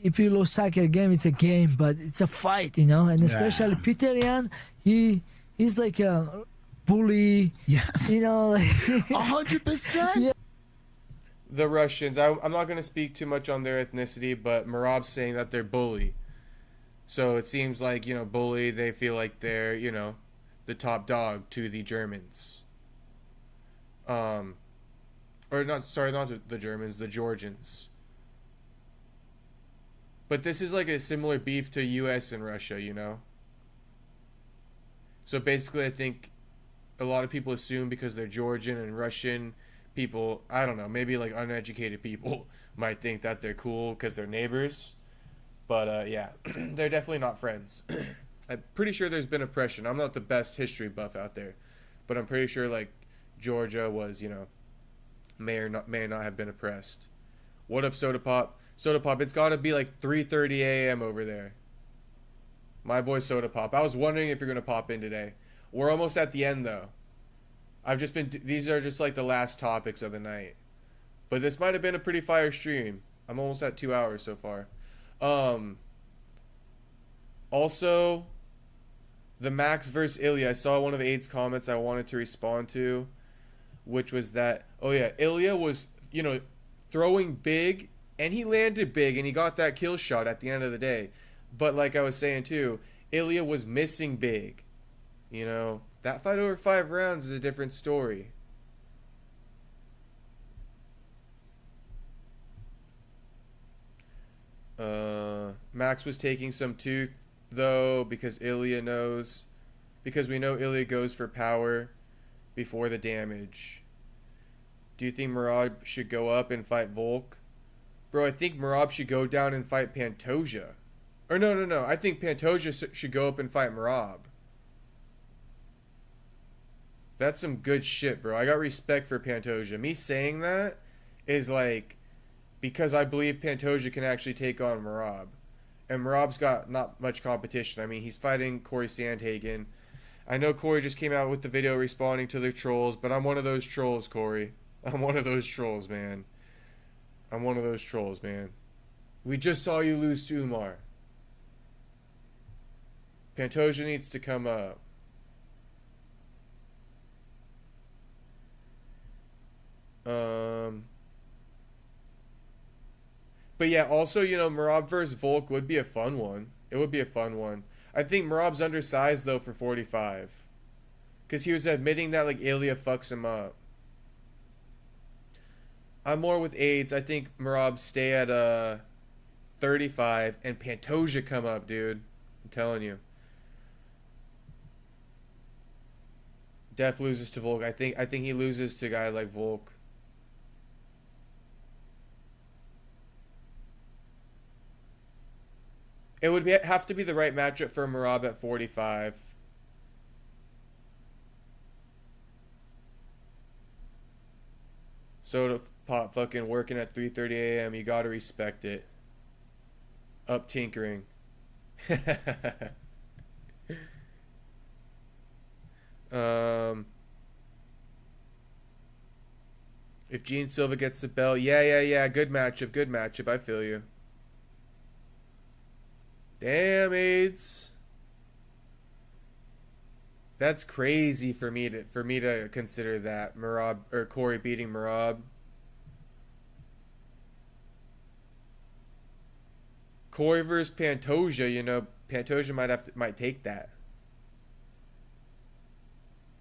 if you lose soccer game, it's a game, but it's a fight, and especially Peter Yan, he's like a bully, yes, 100%. Yeah. The Russians, I'm not going to speak too much on their ethnicity, but Merab's saying that they're bully. So it seems like, bully, they feel like they're, the top dog to the Germans. Or not the Germans, the Georgians. But this is a similar beef to US and Russia, So basically I think a lot of people assume because they're Georgian and Russian people, I don't know, maybe uneducated people might think that they're cool because they're neighbors. But yeah, they're definitely not friends. I'm pretty sure there's been oppression. I'm not the best history buff out there, but I'm pretty sure Georgia was, may or not have been oppressed. What up, Soda Pop? Soda Pop, it's got to be 3:30 a.m. over there. My boy Soda Pop. I was wondering if you're going to pop in today. We're almost at the end, though. These are just the last topics of the night. But this might have been a pretty fire stream. I'm almost at 2 hours so far. Also, the Max versus Ilia. I saw one of Aid's comments I wanted to respond to. which was that, oh yeah, Ilia was, you know, throwing big, and he landed big, and he got that kill shot at the end of the day. But like I was saying too, Ilia was missing big. You know, that fight over 5 rounds is a different story. Max was taking some tooth, though, because Ilia knows. Because we know Ilia goes for power before the damage. Do you think Merab should go up and fight Volk? Bro, I think Merab should go down and fight Pantoja. Or no. I think Pantoja should go up and fight Merab. That's some good shit, bro. I got respect for Pantoja. Me saying that is like because I believe Pantoja can actually take on Merab. And Merab's got not much competition. I mean, he's fighting Corey Sandhagen. I know Corey just came out with the video responding to the trolls, but I'm one of those trolls, Corey. I'm one of those trolls, man. I'm one of those trolls, man. We just saw you lose to Umar. Pantoja needs to come up. But yeah, also, you know, Merab versus Volk would be a fun one. It would be a fun one. I think Merab's undersized, though, for 45. Because he was admitting that, like, Ilia fucks him up. I'm more with AIDS. I think Merab stay at 35 and Pantoja come up, dude. I'm telling you. Def loses to Volk. I think he loses to a guy like Volk. It would have to be the right matchup for Merab at 45. Soda Pop fucking working at 3:30 a.m. You gotta respect it. Up tinkering. If Gene Silva gets the belt, yeah. Good matchup. I feel you. Damn, AIDS. That's crazy for me to consider that Merab or Corey beating Merab. Corey versus Pantoja, you know, Pantoja might take that.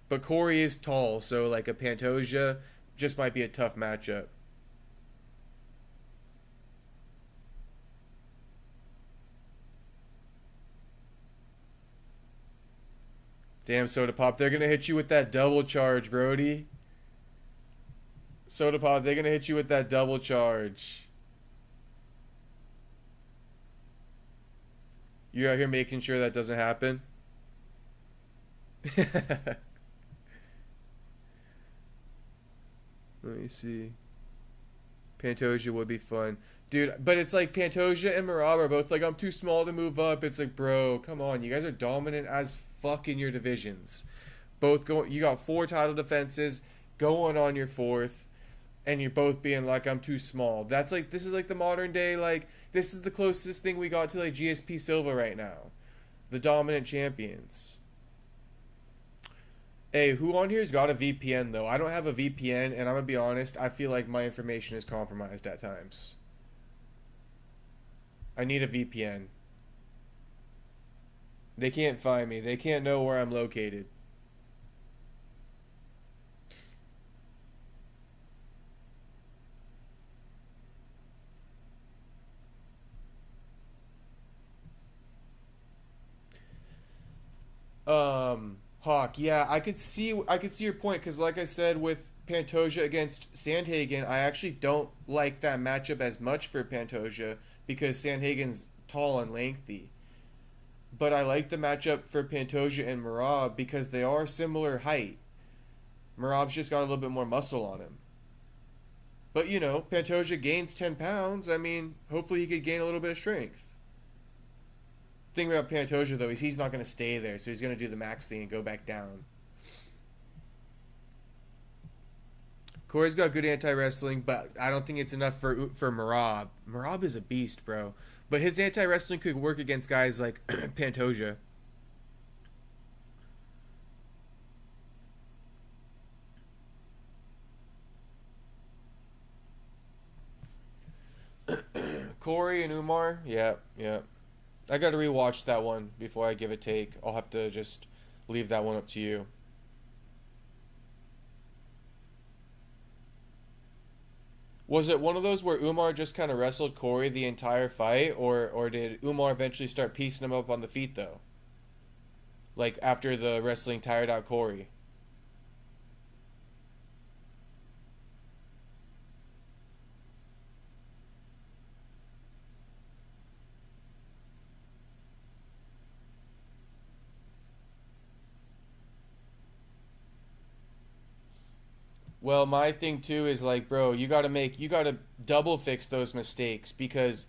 But Corey is tall, so like a Pantoja just might be a tough matchup. Damn, Soda Pop, they're gonna hit you with that double charge, Brody. Soda Pop, they're gonna hit you with that double charge. You're out here making sure that doesn't happen. Let me see. Pantoja would be fun. Dude, but it's like Pantoja and Merab are both like, I'm too small to move up. It's like, bro, come on. You guys are dominant as fuck in your divisions. You got 4 title defenses going on your 4th, and you're both being like, I'm too small. That's like, this is like the modern day, like, this is the closest thing we got to like GSP Silva right now. The dominant champions. Hey, who on here's got a VPN though? I don't have a VPN, and I'm gonna be honest, I feel like my information is compromised at times. I need a VPN. They can't find me. They can't know where I'm located. Hawk, yeah, I could see your point, because like I said with Pantoja against Sandhagen, I actually don't like that matchup as much for Pantoja because Sandhagen's tall and lengthy. But I like the matchup for Pantoja and Merab because they are similar height. Merab's just got a little bit more muscle on him. But, you know, Pantoja gains 10 pounds. I mean, hopefully he could gain a little bit of strength. Thing about Pantoja, though, is he's not going to stay there, so he's going to do the max thing and go back down. Corey's got good anti-wrestling, but I don't think it's enough for Merab. Merab is a beast, bro. But his anti-wrestling could work against guys like Pantoja. Corey and Umar. Yeah, yeah. I got to rewatch that one before I give a take. I'll have to just leave that one up to you. Was it one of those where Umar just kind of wrestled Corey the entire fight, or did Umar eventually start piecing him up on the feet though? Like after the wrestling tired out Corey. Well, my thing too is like, bro, you gotta double fix those mistakes, because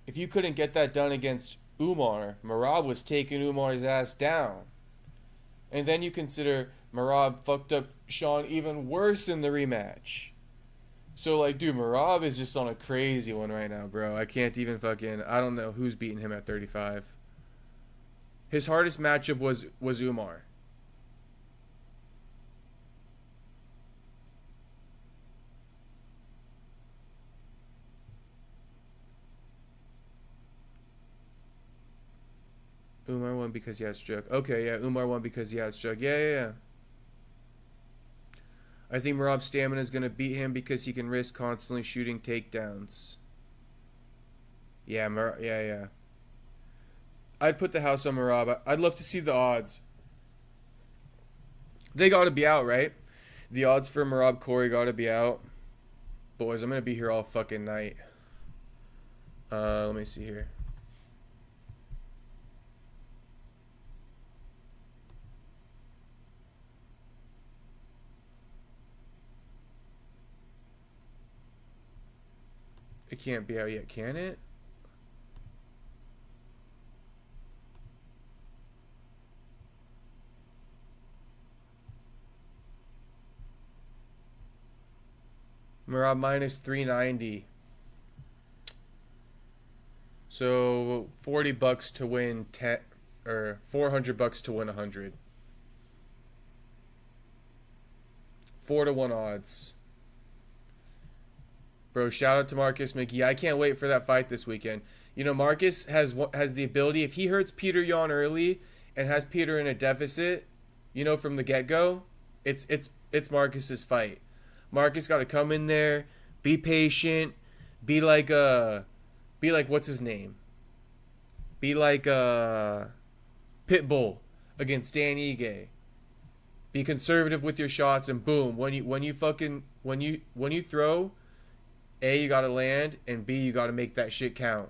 if you couldn't get that done against Umar, Merab was taking Umar's ass down. And then you consider Merab fucked up Sean even worse in the rematch. So like, dude, Merab is just on a crazy one right now, bro. I can't even fucking, I don't know who's beating him at 35. His hardest matchup was Umar. Umar won because he had stroke. Okay, yeah, Umar won because he had stroke. Yeah. I think Merab's stamina is going to beat him because he can risk constantly shooting takedowns. Yeah, yeah. I'd put the house on Merab. I'd love to see the odds. They got to be out, right? The odds for Merab Corey got to be out. Boys, I'm going to be here all fucking night. Let me see here. It can't be out yet, can it? Merab minus 390. So $40 to win 10, or $400 to win 100. 4-to-1 odds. Bro, shout out to Marcus McGee. I can't wait for that fight this weekend. You know, Marcus has the ability, if he hurts Peter Yan early and has Peter in a deficit, you know, from the get-go, it's Marcus's fight. Marcus got to come in there, be patient, be like what's his name? Be like Pitbull against Dan Ige. Be conservative with your shots, and boom, when you throw, A, you gotta land, and B, you gotta make that shit count.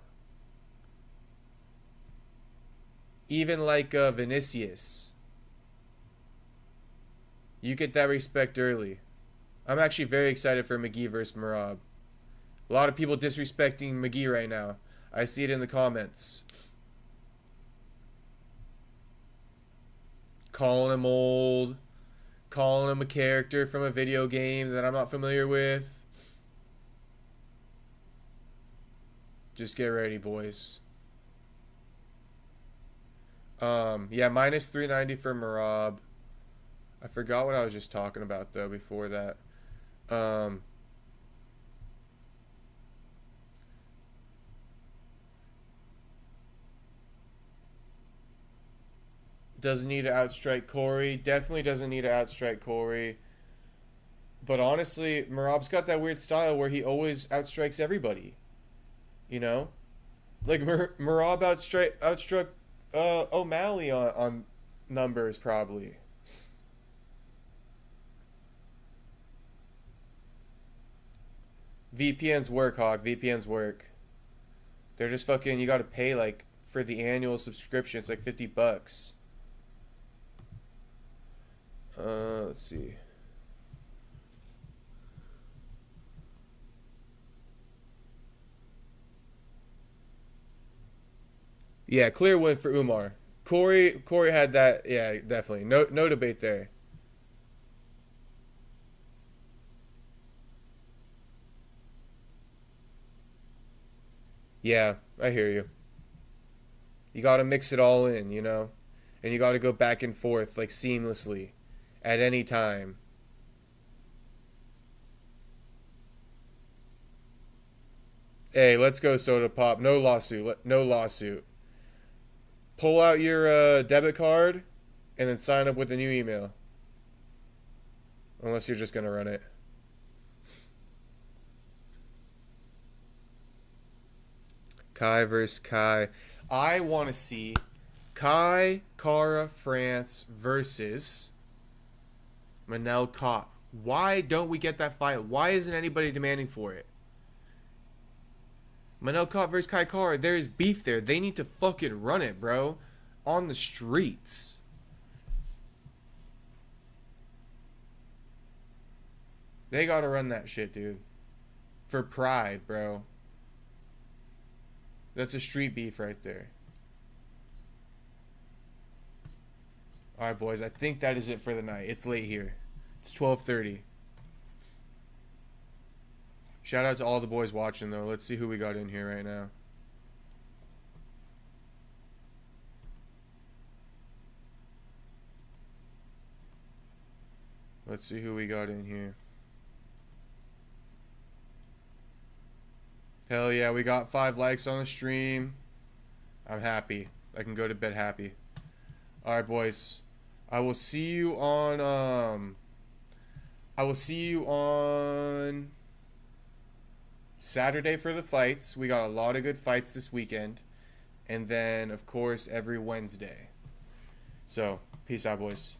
Even like Vinicius. You get that respect early. I'm actually very excited for McGee versus Merab. A lot of people disrespecting McGee right now. I see it in the comments. Calling him old. Calling him a character from a video game that I'm not familiar with. Just get ready, boys. Yeah, minus 390 for Merab. I forgot what I was just talking about though before that. Doesn't need to outstrike Corey. Definitely doesn't need to outstrike Corey. But honestly, Merab's got that weird style where he always outstrikes everybody. You know? Like Merab outstruck O'Malley on numbers probably. VPNs work, Hawk. VPNs work. They're just fucking, you gotta pay like for the annual subscription. It's like $50. Let's see. Yeah, clear win for Umar. Corey had that. Yeah, definitely. No debate there. Yeah, I hear you. You got to mix it all in, you know? And you got to go back and forth like seamlessly at any time. Hey, let's go, Soda Pop. No lawsuit. No lawsuit. Pull out your debit card and then sign up with a new email. Unless you're just going to run it. Kai versus Kai. I want to see Kai Kara France versus Manel Kape. Why don't we get that fight? Why isn't anybody demanding for it? Manel Kape versus Kai Kara. There is beef there. They need to fucking run it, bro. On the streets. They gotta run that shit, dude. For pride, bro. That's a street beef right there. Alright, boys. I think that is it for the night. It's late here. It's 12:30. Shout out to all the boys watching, though. Let's see who we got in here right now. Let's see who we got in here. Hell yeah, we got 5 likes on the stream. I'm happy. I can go to bed happy. Alright, boys. I will see you on Saturday for the fights. We got a lot of good fights this weekend. And then, of course, every Wednesday. So, peace out, boys.